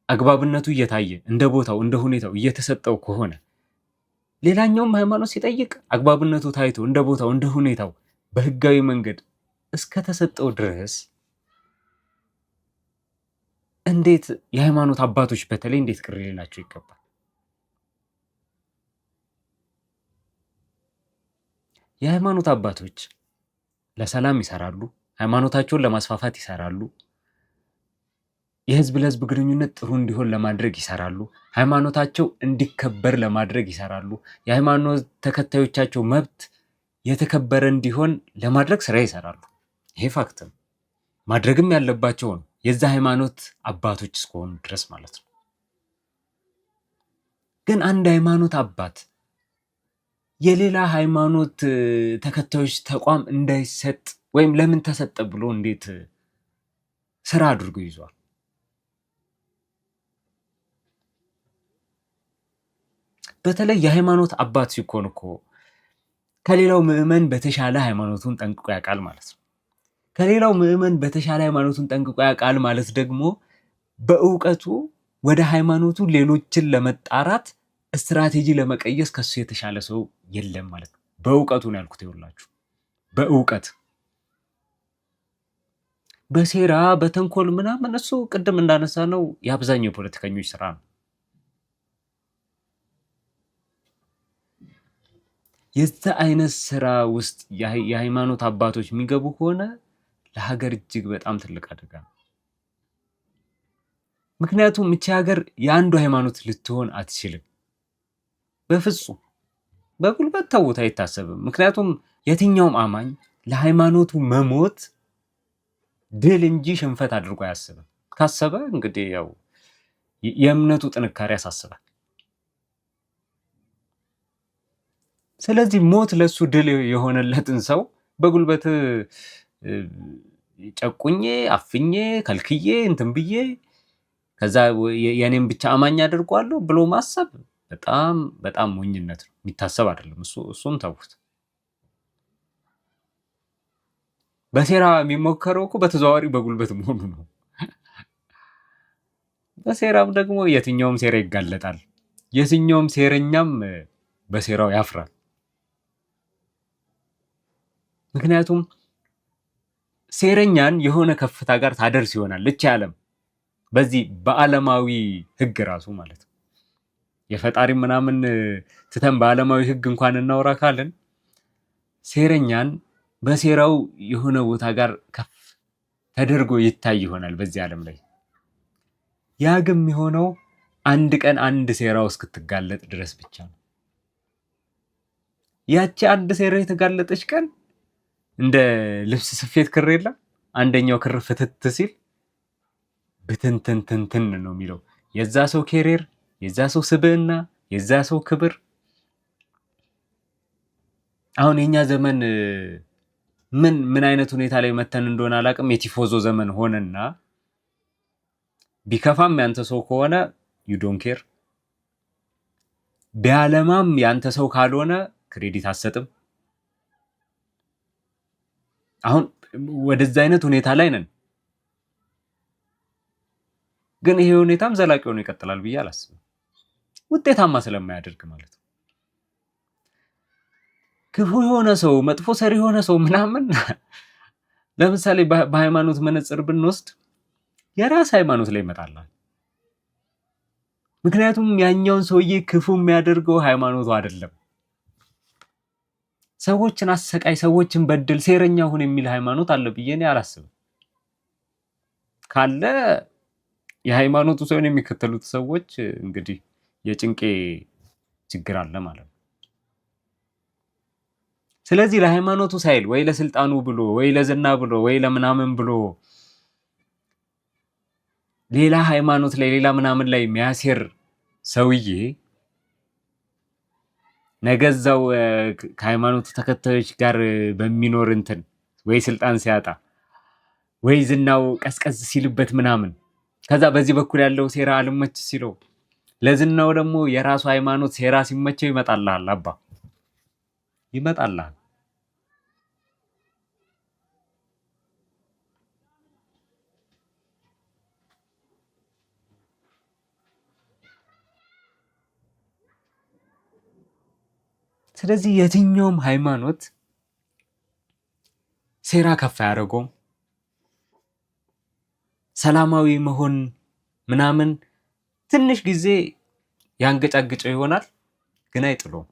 አግባብነቱ እየታየ እንደ ቦታው እንደ ሁኔታው እየተሰጠው ከሆነ ሌላኛውም ሃይማኖት ሲጠይቅ አግባብነቱ ታይቶ እንደ ቦታው እንደ ሁኔታው በህጋዊ መንገድ እስከ ተሰጠው ድረስ እንዴት የሃይማኖት አባቶች በተለይ እንዴት ቅር ሊላቸው ይገባል? የሃይማኖት አባቶች ለሰላም ይሰራሉ፣ ሃይማኖታቸውን ለማስፋፋት ይሰራሉ፣ የህዝብ ለህዝብ ግንኙነት ጥሩ እንዲሆን ለማድረግ ይሰራሉ፣ ሃይማኖታቸው እንዲከበር ለማድረግ ይሰራሉ፣ የሃይማኖት ተከታዮቻቸው መብት የተከበረ እንዲሆን ለማድረግ ስራ ይሰራሉ። ይሄ ፋክት ነው። ማድረግም ያለባቸው ነው፣ የዛ ሃይማኖት አባቶች እስከሆኑ ድረስ ማለት ነው። ግን አንድ ሃይማኖት አባት የሌላ ሃይማኖት ተከታዮች ተቋም እንዳይሰጥ ወይም ለምን ተሰጠ ብሎ እንዴት ስራ አድርጎ ይዟል? በተለይ የሃይማኖት አባት ሲኮን እኮ ከሌላው ምዕመን በተሻለ ሃይማኖቱን ጠንቅቆ ያውቃል ማለት ነው። ከሌላው ምዕመን በተሻለ ሃይማኖቱን ጠንቅቆ ያውቃል ማለት ደግሞ በእውቀቱ ወደ ሃይማኖቱ ሌሎችን ለመጣራት ስትራቴጂ ለመቀየስ ከሱ የተሻለ ሰው የለም ማለት ነው። በእውቀቱ ነው ያልኩት። ይኸውላችሁ በእውቀት በሴራ በተንኮል ምናምን እሱ ቅድም እንዳነሳ ነው የአብዛኛው ፖለቲከኞች ስራ ነው። የዛ አይነት ስራ ውስጥ የሃይማኖት አባቶች የሚገቡ ከሆነ ለሀገር እጅግ በጣም ትልቅ አደጋ ነው። ምክንያቱም እቺ ሀገር የአንዱ ሃይማኖት ልትሆን አትችልም በፍጹም። በጉልበት ተውት አይታሰብም። ምክንያቱም የትኛውም አማኝ ለሃይማኖቱ መሞት ድል እንጂ ሽንፈት አድርጎ አያስብም። ካሰበ እንግዲህ ያው የእምነቱ ጥንካሬ ያሳስባል። ስለዚህ ሞት ለሱ ድል የሆነለትን ሰው በጉልበት ጨቁኜ አፍኜ ከልክዬ እንትን ብዬ ከዛ የኔም ብቻ አማኝ አድርጓለሁ ብሎ ማሰብ በጣም በጣም ሞኝነት ነው፣ የሚታሰብ አይደለም። እሱም ተውት። በሴራ የሚሞከረው እኮ በተዘዋዋሪ በጉልበት መሆኑ ነው። በሴራም ደግሞ የትኛውም ሴራ ይጋለጣል። የትኛውም ሴረኛም በሴራው ያፍራል። ምክንያቱም ሴረኛን የሆነ ከፍታ ጋር ታደርስ ይሆናል እቺ ዓለም በዚህ በዓለማዊ ህግ ራሱ ማለት ነው። የፈጣሪ ምናምን ትተን በዓለማዊ ህግ እንኳን እናወራ ካለን ሴረኛን በሴራው የሆነ ቦታ ጋር ከፍ ተደርጎ ይታይ ይሆናል በዚህ ዓለም ላይ። ያ ግን የሚሆነው አንድ ቀን አንድ ሴራው እስክትጋለጥ ድረስ ብቻ ነው። ያቺ አንድ ሴራ የተጋለጠች ቀን እንደ ልብስ ስፌት ክር የለም፣ አንደኛው ክር ፍትት ሲል ብትንትንትንትን ነው የሚለው የዛ ሰው ኬሪየር፣ የዛ ሰው ስብዕና፣ የዛ ሰው ክብር። አሁን የኛ ዘመን ምን አይነት ሁኔታ ላይ መተን እንደሆነ አላውቅም። የቲፎዞ ዘመን ሆነና ቢከፋም ያንተ ሰው ከሆነ ዩ ዶንት ኬር፣ ቢያለማም ያንተ ሰው ካልሆነ ክሬዲት አትሰጥም። አሁን ወደዛ አይነት ሁኔታ ላይ ነን። ግን ይሄ ሁኔታም ዘላቂ ሆኖ ይቀጥላል ብዬ አላስብም፣ ውጤታማ ስለማያደርግ ማለት ነው። ክፉ የሆነ ሰው መጥፎ ሰሪ የሆነ ሰው ምናምን ለምሳሌ በሃይማኖት መነጽር ብንወስድ የራስ ሃይማኖት ላይ ይመጣላል። ምክንያቱም ያኛውን ሰውዬ ክፉ የሚያደርገው ሃይማኖቱ አይደለም። ሰዎችን አሰቃይ፣ ሰዎችን በድል፣ ሴረኛ ሁን የሚል ሃይማኖት አለ ብዬ እኔ አላስብም። ካለ የሃይማኖቱ ሰውን የሚከተሉት ሰዎች እንግዲህ የጭንቄ ችግር አለ ማለት ነው። ስለዚህ ለሃይማኖቱ ሳይል ወይ ለስልጣኑ ብሎ ወይ ለዝና ብሎ ወይ ለምናምን ብሎ ሌላ ሃይማኖት ላይ ሌላ ምናምን ላይ የሚያሴር ሰውዬ ነገዛው ከሃይማኖቱ ተከታዮች ጋር በሚኖር እንትን ወይ ስልጣን ሲያጣ ወይ ዝናው ቀስቀስ ሲልበት ምናምን ከዛ በዚህ በኩል ያለው ሴራ አልመች ሲለው ለዝናው ደግሞ የራሱ ሃይማኖት ሴራ ሲመቸው ይመጣልሃል። አባ ይመጣልሃል። ስለዚህ የትኛውም ሃይማኖት ሴራ ከፍ አያደርገውም። ሰላማዊ መሆን ምናምን ትንሽ ጊዜ ያንገጫግጨው ይሆናል፣ ግን አይጥለውም።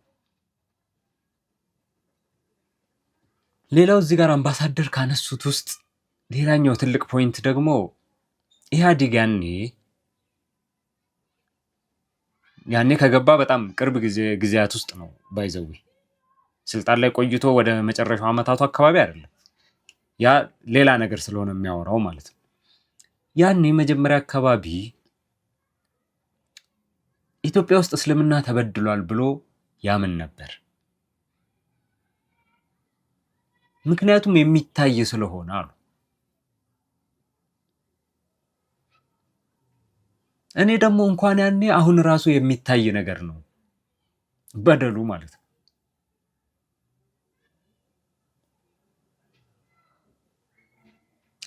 ሌላው እዚህ ጋር አምባሳደር ካነሱት ውስጥ ሌላኛው ትልቅ ፖይንት ደግሞ ኢህአዴግ ያኔ ከገባ በጣም ቅርብ ጊዜያት ውስጥ ነው ባይዘዊ ስልጣን ላይ ቆይቶ ወደ መጨረሻው ዓመታቱ አካባቢ አይደለም። ያ ሌላ ነገር ስለሆነ የሚያወራው ማለት ነው። ያኔ መጀመሪያ አካባቢ ኢትዮጵያ ውስጥ እስልምና ተበድሏል ብሎ ያምን ነበር። ምክንያቱም የሚታይ ስለሆነ አሉ። እኔ ደግሞ እንኳን ያኔ አሁን ራሱ የሚታይ ነገር ነው በደሉ ማለት ነው።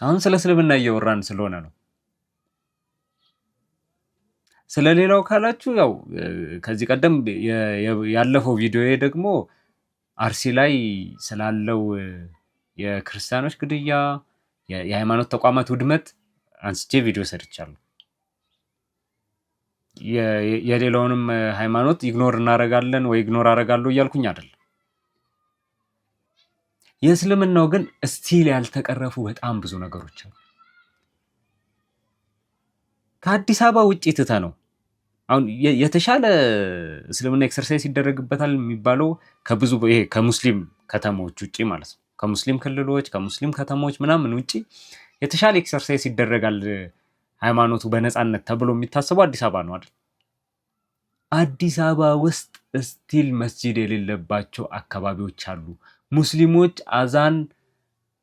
አሁን ስለ እስልምና እየወራን ስለሆነ ነው። ስለሌላው ካላችሁ ያው ከዚህ ቀደም ያለፈው ቪዲዮ ደግሞ አርሲ ላይ ስላለው የክርስቲያኖች ግድያ፣ የሃይማኖት ተቋማት ውድመት አንስቼ ቪዲዮ ሰርቻለሁ። የሌላውንም ሃይማኖት ኢግኖር እናደርጋለን ወይ ኢግኖር አደርጋለሁ እያልኩኝ አይደለም። የእስልምናው ግን ስቲል ያልተቀረፉ በጣም ብዙ ነገሮች አሉ። ከአዲስ አበባ ውጪ ትተ ነው አሁን የተሻለ እስልምና ኤክሰርሳይዝ ይደረግበታል የሚባለው ከብዙ ይሄ ከሙስሊም ከተሞች ውጪ ማለት ነው። ከሙስሊም ክልሎች ከሙስሊም ከተሞች ምናምን ውጪ የተሻለ ኤክሰርሳይዝ ይደረጋል ሃይማኖቱ በነፃነት ተብሎ የሚታሰበው አዲስ አበባ ነው አይደል? አዲስ አበባ ውስጥ ስቲል መስጂድ የሌለባቸው አካባቢዎች አሉ። ሙስሊሞች አዛን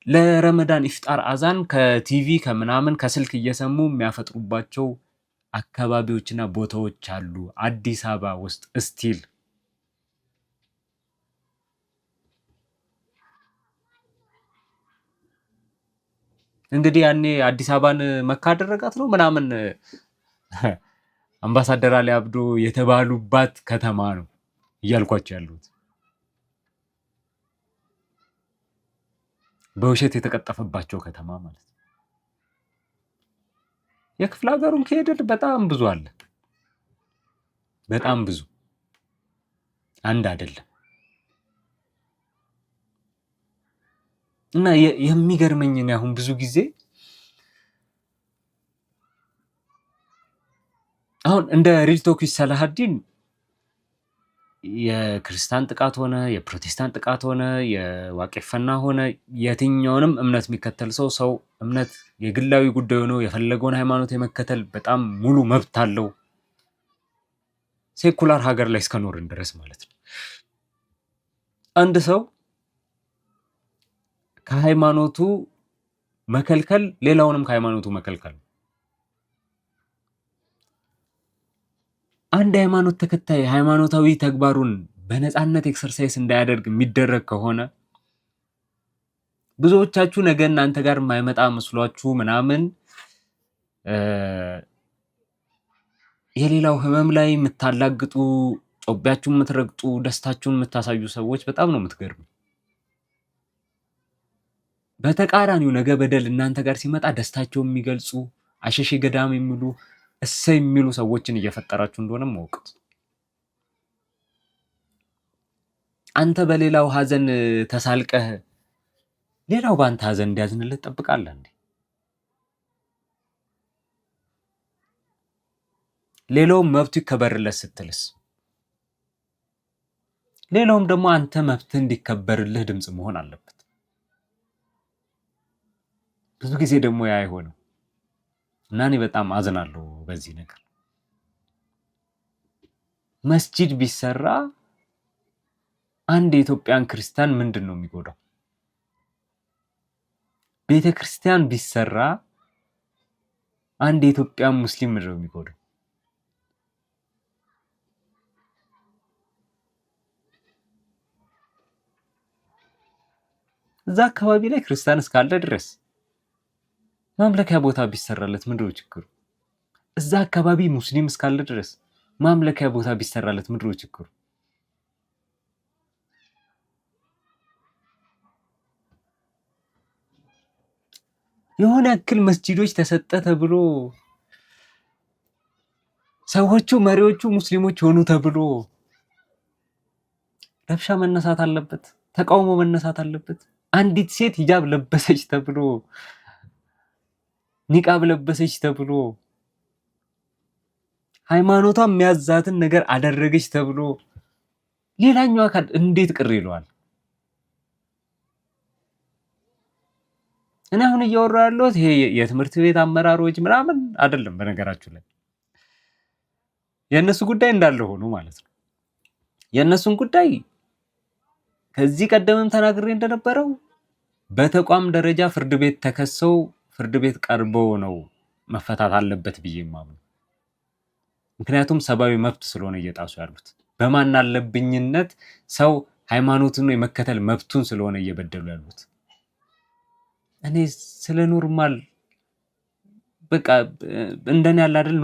ለረመዳን ኢፍጣር አዛን ከቲቪ ከምናምን ከስልክ እየሰሙ የሚያፈጥሩባቸው አካባቢዎችና ቦታዎች አሉ አዲስ አበባ ውስጥ ስቲል። እንግዲህ ያኔ አዲስ አበባን መካ አደረጋት ነው ምናምን አምባሳደር አሊ አብዶ የተባሉባት ከተማ ነው እያልኳቸው ያሉት። በውሸት የተቀጠፈባቸው ከተማ ማለት ነው። የክፍለ ሀገሩን ከሄድን በጣም ብዙ አለ፣ በጣም ብዙ አንድ አይደለም። እና የሚገርመኝ ነው አሁን ብዙ ጊዜ አሁን እንደ ሪል ቶክ ሰላሀዲን የክርስቲያን ጥቃት ሆነ የፕሮቴስታንት ጥቃት ሆነ የዋቄፈና ሆነ የትኛውንም እምነት የሚከተል ሰው እምነት የግላዊ ጉዳዩ ነው። የፈለገውን ሃይማኖት የመከተል በጣም ሙሉ መብት አለው፣ ሴኩላር ሀገር ላይ እስከኖርን ድረስ ማለት ነው። አንድ ሰው ከሃይማኖቱ መከልከል ሌላውንም ከሃይማኖቱ መከልከል ነው። አንድ ሃይማኖት ተከታይ ሃይማኖታዊ ተግባሩን በነፃነት ኤክሰርሳይዝ እንዳያደርግ የሚደረግ ከሆነ ብዙዎቻችሁ ነገ እናንተ ጋር የማይመጣ መስሏችሁ ምናምን የሌላው ህመም ላይ የምታላግጡ፣ ጮቢያችሁን የምትረግጡ፣ ደስታችሁን የምታሳዩ ሰዎች በጣም ነው የምትገርሙ። በተቃራኒው ነገ በደል እናንተ ጋር ሲመጣ ደስታቸው የሚገልጹ አሸሼ ገዳም የሚሉ እሰይ የሚሉ ሰዎችን እየፈጠራችሁ እንደሆነ ማወቅት። አንተ በሌላው ሀዘን ተሳልቀህ ሌላው በአንተ ሀዘን እንዲያዝንልህ ትጠብቃለህ እንዴ? ሌላውም መብቱ ይከበርለት ስትልስ፣ ሌላውም ደግሞ አንተ መብትህ እንዲከበርልህ ድምፅ መሆን አለበት። ብዙ ጊዜ ደግሞ ያ አይሆንም እና እኔ በጣም አዝናለሁ በዚህ ነገር። መስጂድ ቢሰራ አንድ የኢትዮጵያን ክርስቲያን ምንድን ነው የሚጎዳው? ቤተ ክርስቲያን ቢሰራ አንድ የኢትዮጵያን ሙስሊም ምንድን ነው የሚጎዳው? እዛ አካባቢ ላይ ክርስቲያን እስካለ ድረስ ማምለኪያ ቦታ ቢሰራለት ምንድነው ችግሩ? እዛ አካባቢ ሙስሊም እስካለ ድረስ ማምለኪያ ቦታ ቢሰራለት ምንድነው ችግሩ? የሆነ ያክል መስጂዶች ተሰጠ ተብሎ ሰዎቹ መሪዎቹ ሙስሊሞች ሆኑ ተብሎ ረብሻ መነሳት አለበት፣ ተቃውሞ መነሳት አለበት። አንዲት ሴት ሂጃብ ለበሰች ተብሎ ኒቃብ ለበሰች ተብሎ ሃይማኖቷ የሚያዛትን ነገር አደረገች ተብሎ ሌላኛው አካል እንዴት ቅር ይለዋል? እኔ አሁን እያወራሁ ያለሁት ይሄ የትምህርት ቤት አመራሮች ምናምን አይደለም። በነገራችሁ ላይ የእነሱ ጉዳይ እንዳለ ሆኖ ማለት ነው። የእነሱን ጉዳይ ከዚህ ቀደምም ተናግሬ እንደነበረው በተቋም ደረጃ ፍርድ ቤት ተከሰው ፍርድ ቤት ቀርበው ነው መፈታት አለበት ብዬ የማምነው። ምክንያቱም ሰብአዊ መብት ስለሆነ እየጣሱ ያሉት በማን አለብኝነት ሰው ሃይማኖቱን የመከተል መብቱን ስለሆነ እየበደሉ ያሉት። እኔ ስለ ኖርማል በቃ እንደኔ ያለ አይደል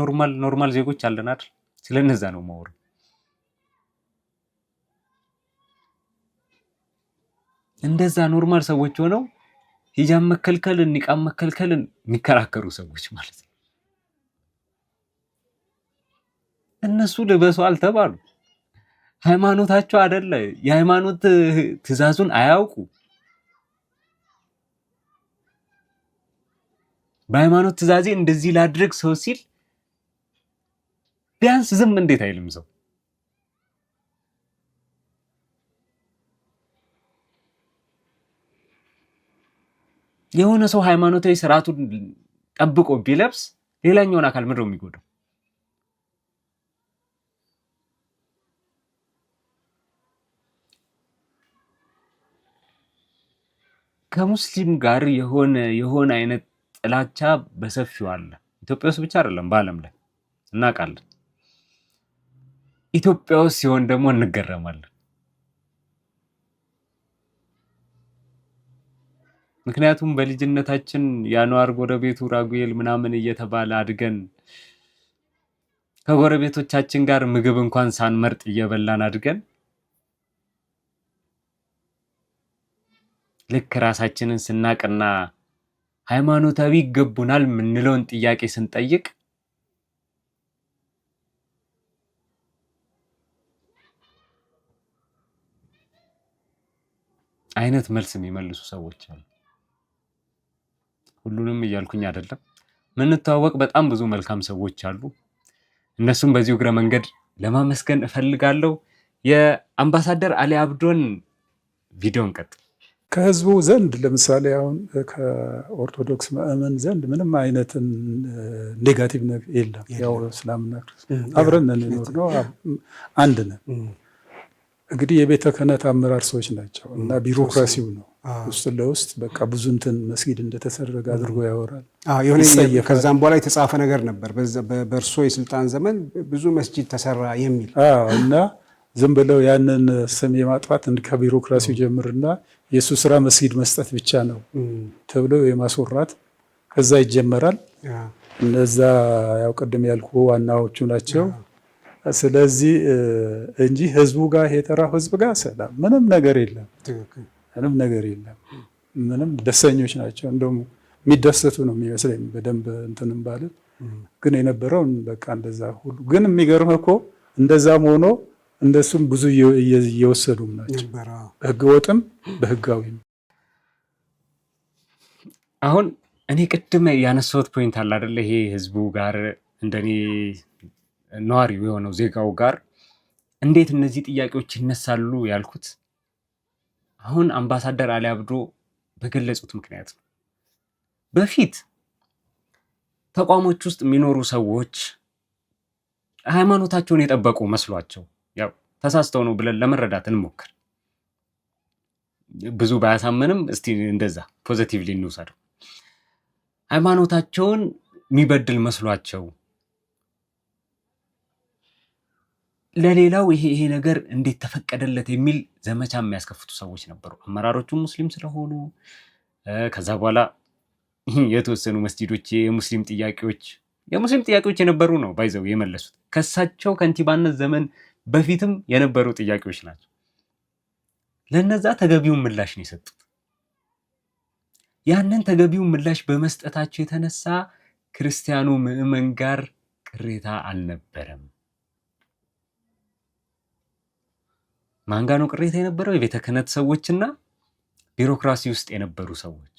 ኖርማል ዜጎች አለን አይደል? ስለነዛ ነው ማወራ። እንደዛ ኖርማል ሰዎች ሆነው ሂጃብ መከልከልን ኒቃብ መከልከልን የሚከራከሩ ሰዎች ማለት ነው። እነሱ ልበሱ አልተባሉ፣ ሃይማኖታቸው አይደለ፣ የሃይማኖት ትእዛዙን አያውቁ። በሃይማኖት ትእዛዜ እንደዚህ ላድርግ ሰው ሲል ቢያንስ ዝም እንዴት አይልም ሰው? የሆነ ሰው ሃይማኖታዊ ስርዓቱን ጠብቆ ቢለብስ ሌላኛውን አካል ምንድነው የሚጎዳው? ከሙስሊም ጋር የሆነ አይነት ጥላቻ በሰፊው አለ። ኢትዮጵያ ውስጥ ብቻ አይደለም፣ በዓለም ላይ እናውቃለን። ኢትዮጵያ ውስጥ ሲሆን ደግሞ እንገረማለን። ምክንያቱም በልጅነታችን የአንዋር ጎረቤቱ ራጉኤል ምናምን እየተባለ አድገን ከጎረቤቶቻችን ጋር ምግብ እንኳን ሳንመርጥ እየበላን አድገን ልክ ራሳችንን ስናቅና ሃይማኖታዊ ይገቡናል የምንለውን ጥያቄ ስንጠይቅ አይነት መልስ የሚመልሱ ሰዎች አሉ። ሁሉንም እያልኩኝ አይደለም። ምንተዋወቅ በጣም ብዙ መልካም ሰዎች አሉ። እነሱም በዚህ እግረ መንገድ ለማመስገን እፈልጋለሁ። የአምባሳደር አሊ አብዶን ቪዲዮን ቀጥል። ከህዝቡ ዘንድ ለምሳሌ አሁን ከኦርቶዶክስ ምዕመን ዘንድ ምንም አይነት ኔጋቲቭ ነገር የለም። ያው እስላምና ክርስቲያን አብረን እንኖር ነው፣ አንድ ነን። እንግዲህ የቤተ ክህነት አመራር ሰዎች ናቸው እና ቢሮክራሲው ነው ውስጥ ለውስጥ በቃ ብዙ እንትን መስጊድ እንደተሰረገ አድርጎ ያወራል። ከዛም በኋላ የተጻፈ ነገር ነበር በእርሶ የስልጣን ዘመን ብዙ መስጊድ ተሰራ የሚል እና ዝም ብለው ያንን ስም የማጥፋት ከቢሮክራሲው ጀምርና የእሱ ስራ መስጊድ መስጠት ብቻ ነው ተብሎ የማስወራት ከዛ ይጀመራል። እነዛ ያው ቅድም ያልኩ ዋናዎቹ ናቸው። ስለዚህ እንጂ ህዝቡ ጋር የተራው ህዝብ ጋር ሰላም ምንም ነገር የለም። ምንም ነገር የለም። ምንም ደስተኞች ናቸው። እንደውም የሚደሰቱ ነው የሚመስለኝ በደንብ እንትንም ባልን ግን የነበረውን በቃ እንደዛ ሁሉ ግን የሚገርምህ እኮ እንደዛም ሆኖ እንደሱም ብዙ እየወሰዱም ናቸው በህገ ወጥም በህጋዊም። አሁን እኔ ቅድም ያነሳሁት ፖይንት አለ አይደለ? ይሄ ህዝቡ ጋር እንደኔ ነዋሪው የሆነው ዜጋው ጋር እንዴት እነዚህ ጥያቄዎች ይነሳሉ ያልኩት አሁን አምባሳደር አሊ አብዶ በገለጹት ምክንያት ነው። በፊት ተቋሞች ውስጥ የሚኖሩ ሰዎች ሃይማኖታቸውን የጠበቁ መስሏቸው ያው ተሳስተው ነው ብለን ለመረዳት እንሞክር። ብዙ ባያሳምንም እስቲ እንደዛ ፖዚቲቭሊ እንውሰደው። ሃይማኖታቸውን የሚበድል መስሏቸው ለሌላው ይሄ ነገር እንዴት ተፈቀደለት የሚል ዘመቻ የሚያስከፍቱ ሰዎች ነበሩ። አመራሮቹ ሙስሊም ስለሆኑ ከዛ በኋላ የተወሰኑ መስጂዶች የሙስሊም ጥያቄዎች የነበሩ ነው ባይዘው የመለሱት ከሳቸው ከንቲባነት ዘመን በፊትም የነበሩ ጥያቄዎች ናቸው። ለነዛ ተገቢውን ምላሽ ነው የሰጡት። ያንን ተገቢው ምላሽ በመስጠታቸው የተነሳ ክርስቲያኑ ምዕመን ጋር ቅሬታ አልነበረም። ማን ጋር ነው ቅሬታ የነበረው? የቤተ ክህነት ሰዎችና ቢሮክራሲ ውስጥ የነበሩ ሰዎች።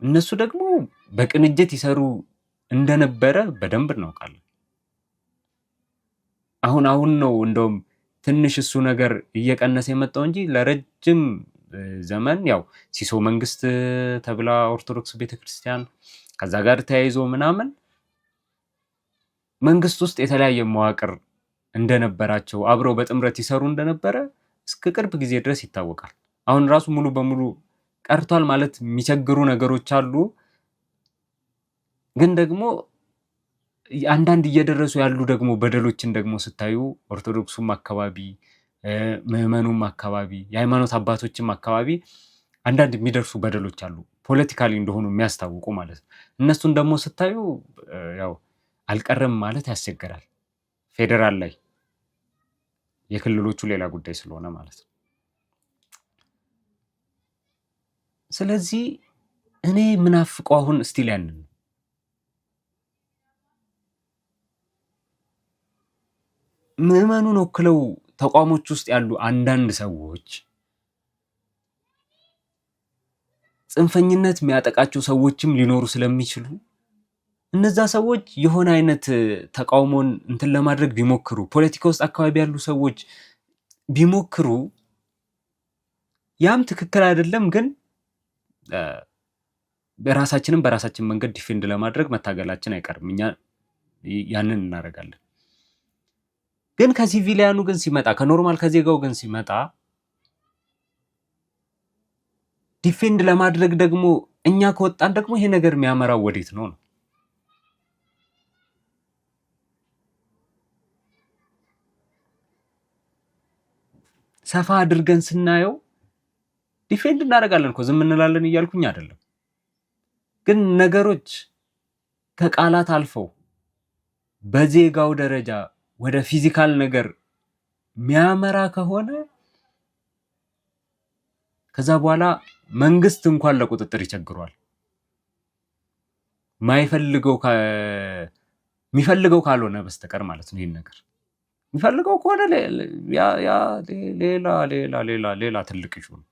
እነሱ ደግሞ በቅንጅት ይሰሩ እንደነበረ በደንብ እናውቃለን። አሁን ነው እንደውም ትንሽ እሱ ነገር እየቀነሰ የመጣው እንጂ ለረጅም ዘመን ያው ሲሶ መንግስት ተብላ ኦርቶዶክስ ቤተክርስቲያን ከዛ ጋር ተያይዞ ምናምን መንግስት ውስጥ የተለያየ መዋቅር እንደነበራቸው አብረው በጥምረት ይሰሩ እንደነበረ እስከ ቅርብ ጊዜ ድረስ ይታወቃል። አሁን ራሱ ሙሉ በሙሉ ቀርቷል ማለት የሚቸግሩ ነገሮች አሉ። ግን ደግሞ አንዳንድ እየደረሱ ያሉ ደግሞ በደሎችን ደግሞ ስታዩ ኦርቶዶክሱም አካባቢ ምዕመኑም አካባቢ የሃይማኖት አባቶችም አካባቢ አንዳንድ የሚደርሱ በደሎች አሉ፣ ፖለቲካሊ እንደሆኑ የሚያስታውቁ ማለት ነው። እነሱን ደግሞ ስታዩ ያው አልቀረም ማለት ያስቸግራል። ፌዴራል ላይ የክልሎቹ ሌላ ጉዳይ ስለሆነ ማለት ነው። ስለዚህ እኔ ምናፍቀው አሁን ስቲል ያንን ነው። ምዕመኑን ወክለው ተቋሞች ውስጥ ያሉ አንዳንድ ሰዎች ጽንፈኝነት የሚያጠቃቸው ሰዎችም ሊኖሩ ስለሚችሉ እነዛ ሰዎች የሆነ አይነት ተቃውሞን እንትን ለማድረግ ቢሞክሩ፣ ፖለቲካ ውስጥ አካባቢ ያሉ ሰዎች ቢሞክሩ ያም ትክክል አይደለም። ግን በራሳችን መንገድ ዲፌንድ ለማድረግ መታገላችን አይቀርም። እኛ ያንን እናደርጋለን። ግን ከሲቪሊያኑ ግን ሲመጣ ከኖርማል ከዜጋው ግን ሲመጣ ዲፌንድ ለማድረግ ደግሞ እኛ ከወጣን ደግሞ ይሄ ነገር የሚያመራው ወዴት ነው? ሰፋ አድርገን ስናየው ዲፌንድ እናደርጋለን እኮ ዝም እንላለን እያልኩኝ አይደለም። ግን ነገሮች ከቃላት አልፈው በዜጋው ደረጃ ወደ ፊዚካል ነገር የሚያመራ ከሆነ ከዛ በኋላ መንግስት እንኳን ለቁጥጥር ይቸግሯል። የሚፈልገው ካልሆነ በስተቀር ማለት ነው። ይሄን ነገር የሚፈልገው ከሆነ ሌላ ትልቅ ኢሹ ነው።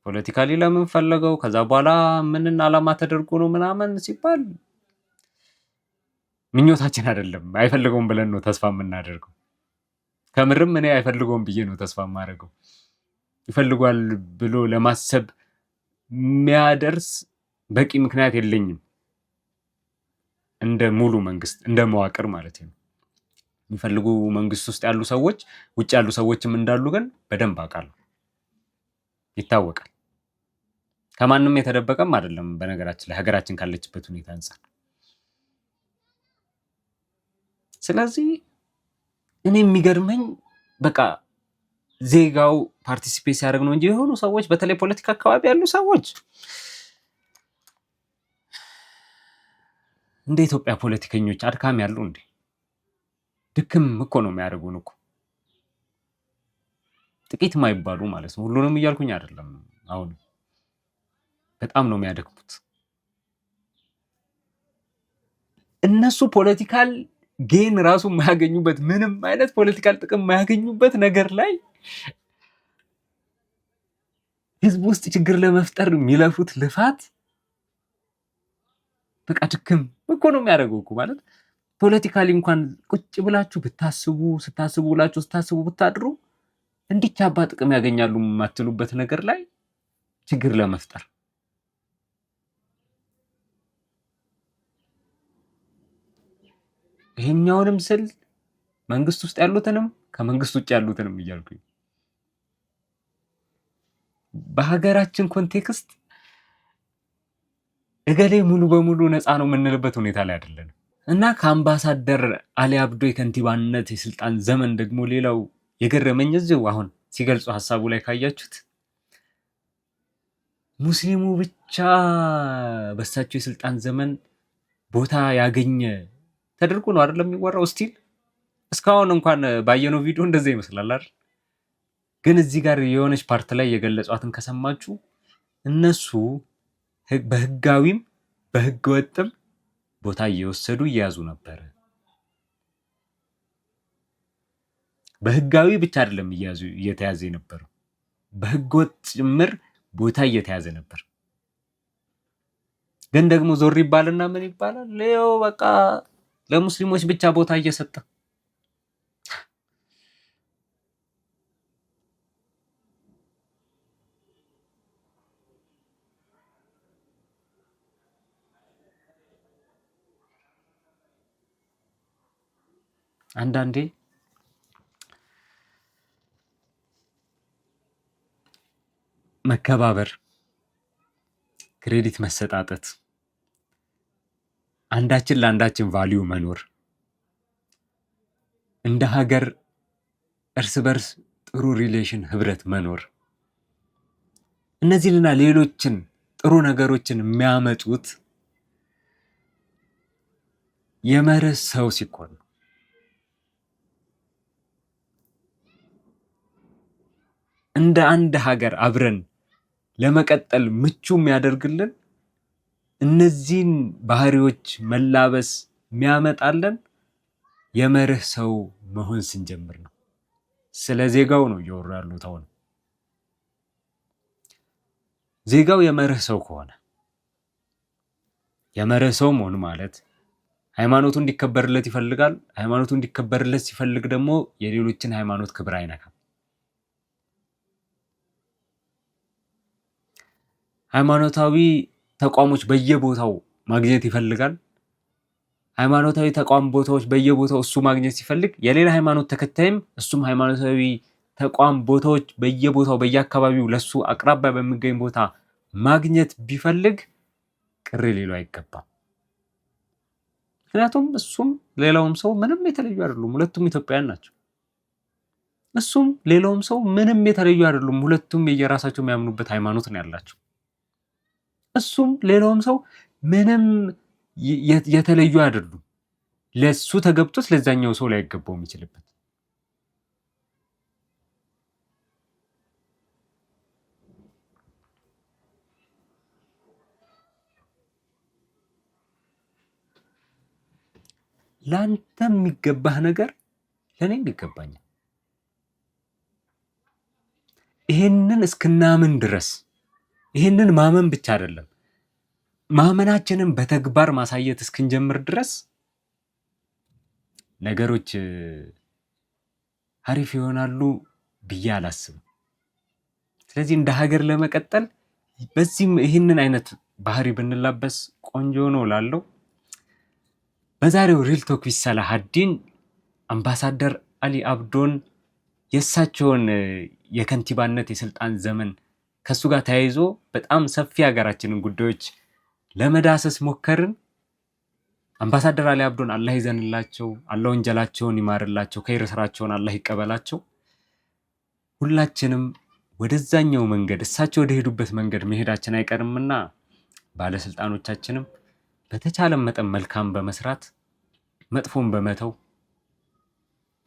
ፖለቲካሊ ለምን ፈለገው? ከዛ በኋላ ምንን አላማ ተደርጎ ነው ምናምን ሲባል ምኞታችን አይደለም። አይፈልገውም ብለን ነው ተስፋ የምናደርገው። ከምርም እኔ አይፈልገውም ብዬ ነው ተስፋ የማደርገው። ይፈልጓል ብሎ ለማሰብ የሚያደርስ በቂ ምክንያት የለኝም። እንደ ሙሉ መንግስት እንደ መዋቅር ማለት ነው። የሚፈልጉ መንግስት ውስጥ ያሉ ሰዎች ውጭ ያሉ ሰዎችም እንዳሉ ግን በደንብ አውቃለሁ፣ ይታወቃል። ከማንም የተደበቀም አይደለም። በነገራችን ላይ ሀገራችን ካለችበት ሁኔታ አንፃር ስለዚህ እኔ የሚገርመኝ በቃ ዜጋው ፓርቲሲፔት ሲያደርግ ነው እንጂ የሆኑ ሰዎች በተለይ ፖለቲካ አካባቢ ያሉ ሰዎች እንደ ኢትዮጵያ ፖለቲከኞች አድካሚ ያሉ እንዴ? ድክም እኮ ነው የሚያደርጉን እኮ ጥቂት ማይባሉ ማለት ነው። ሁሉንም እያልኩኝ አይደለም። አሁን በጣም ነው የሚያደክሙት እነሱ ፖለቲካል ጌን ራሱ የማያገኙበት ምንም አይነት ፖለቲካል ጥቅም የማያገኙበት ነገር ላይ ህዝብ ውስጥ ችግር ለመፍጠር የሚለፉት ልፋት በቃ ድክም እኮ ነው የሚያደርገው እኮ ማለት ፖለቲካሊ እንኳን ቁጭ ብላችሁ ስታስቡ ብታድሩ እንዲች አባ ጥቅም ያገኛሉ የማትሉበት ነገር ላይ ችግር ለመፍጠር ይሄኛውንም ስል መንግስት ውስጥ ያሉትንም ከመንግስት ውጭ ያሉትንም እያልኩኝ በሀገራችን ኮንቴክስት እገሌ ሙሉ በሙሉ ነፃ ነው የምንልበት ሁኔታ ላይ አይደለም። እና ከአምባሳደር አሊ አብዶ የከንቲባነት የስልጣን ዘመን ደግሞ ሌላው የገረመኝ እዚሁ አሁን ሲገልጹ ሐሳቡ ላይ ካያችሁት ሙስሊሙ ብቻ በሳቸው የስልጣን ዘመን ቦታ ያገኘ ተደርጎ ነው አይደለም የሚወራው። ስቲል እስካሁን እንኳን ባየነው ቪዲዮ እንደዛ ይመስላል አይደል? ግን እዚህ ጋር የሆነች ፓርት ላይ የገለጿትን ከሰማችሁ እነሱ በህጋዊም በህገ ወጥም ቦታ እየወሰዱ እየያዙ ነበር። በህጋዊ ብቻ አይደለም እየተያዘ የነበረው፣ በህገ ወጥ ጭምር ቦታ እየተያዘ ነበር። ግን ደግሞ ዞር ይባልና ምን ይባላል? ሌው በቃ ለሙስሊሞች ብቻ ቦታ እየሰጠ አንዳንዴ መከባበር፣ ክሬዲት መሰጣጠት፣ አንዳችን ለአንዳችን ቫልዩ መኖር፣ እንደ ሀገር እርስ በርስ ጥሩ ሪሌሽን ህብረት መኖር፣ እነዚህና ሌሎችን ጥሩ ነገሮችን የሚያመጡት የመርህ ሰው ሲኮን ነው። እንደ አንድ ሀገር አብረን ለመቀጠል ምቹ የሚያደርግልን እነዚህን ባህሪዎች መላበስ የሚያመጣልን የመርህ ሰው መሆን ስንጀምር ነው። ስለ ዜጋው ነው እያወሩ ያሉት አሁን። ዜጋው የመርህ ሰው ከሆነ የመርህ ሰው መሆን ማለት ሃይማኖቱ እንዲከበርለት ይፈልጋል። ሃይማኖቱ እንዲከበርለት ሲፈልግ ደግሞ የሌሎችን ሃይማኖት ክብር አይነካም። ሃይማኖታዊ ተቋሞች በየቦታው ማግኘት ይፈልጋል። ሃይማኖታዊ ተቋም ቦታዎች በየቦታው እሱ ማግኘት ሲፈልግ የሌላ ሃይማኖት ተከታይም እሱም ሃይማኖታዊ ተቋም ቦታዎች በየቦታው በየአካባቢው ለሱ አቅራቢያ በሚገኝ ቦታ ማግኘት ቢፈልግ ቅር ሊለው አይገባም። ምክንያቱም እሱም ሌላውም ሰው ምንም የተለዩ አይደሉም። ሁለቱም ኢትዮጵያውያን ናቸው። እሱም ሌላውም ሰው ምንም የተለዩ አይደሉም። ሁለቱም የየራሳቸው የሚያምኑበት ሃይማኖት ነው ያላቸው። እሱም ሌላውም ሰው ምንም የተለዩ አይደሉም። ለሱ ተገብቶት ለዛኛው ሰው ላይገባው የሚችልበት ለአንተ የሚገባህ ነገር ለእኔም ይገባኛል። ይሄንን እስክናምን ድረስ ይሄንን ማመን ብቻ አይደለም ማመናችንን በተግባር ማሳየት እስክንጀምር ድረስ ነገሮች አሪፍ ይሆናሉ ብዬ አላስብም። ስለዚህ እንደ ሀገር ለመቀጠል በዚህም ይህንን አይነት ባህሪ ብንላበስ ቆንጆ ነው እላለሁ። በዛሬው ሪል ቶክ ዊዝ ሰላሀዲን አምባሳደር አሊ አብዶን የእሳቸውን የከንቲባነት የስልጣን ዘመን ከሱ ጋር ተያይዞ በጣም ሰፊ ሀገራችንን ጉዳዮች ለመዳሰስ ሞከርን። አምባሳደር አሊ አብዶን አላህ ይዘንላቸው፣ አላህ ወንጀላቸውን ይማርላቸው፣ ከይር ስራቸውን አላህ ይቀበላቸው። ሁላችንም ወደዛኛው መንገድ እሳቸው ወደ ሄዱበት መንገድ መሄዳችን አይቀርምና ባለስልጣኖቻችንም በተቻለ መጠን መልካም በመስራት መጥፎን በመተው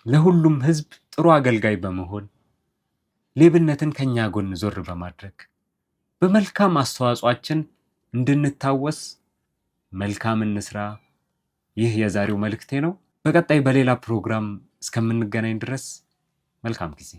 ለሁሉም ህዝብ ጥሩ አገልጋይ በመሆን ሌብነትን ከኛ ጎን ዞር በማድረግ በመልካም አስተዋጽኦአችን እንድንታወስ መልካም እንስራ። ይህ የዛሬው መልእክቴ ነው። በቀጣይ በሌላ ፕሮግራም እስከምንገናኝ ድረስ መልካም ጊዜ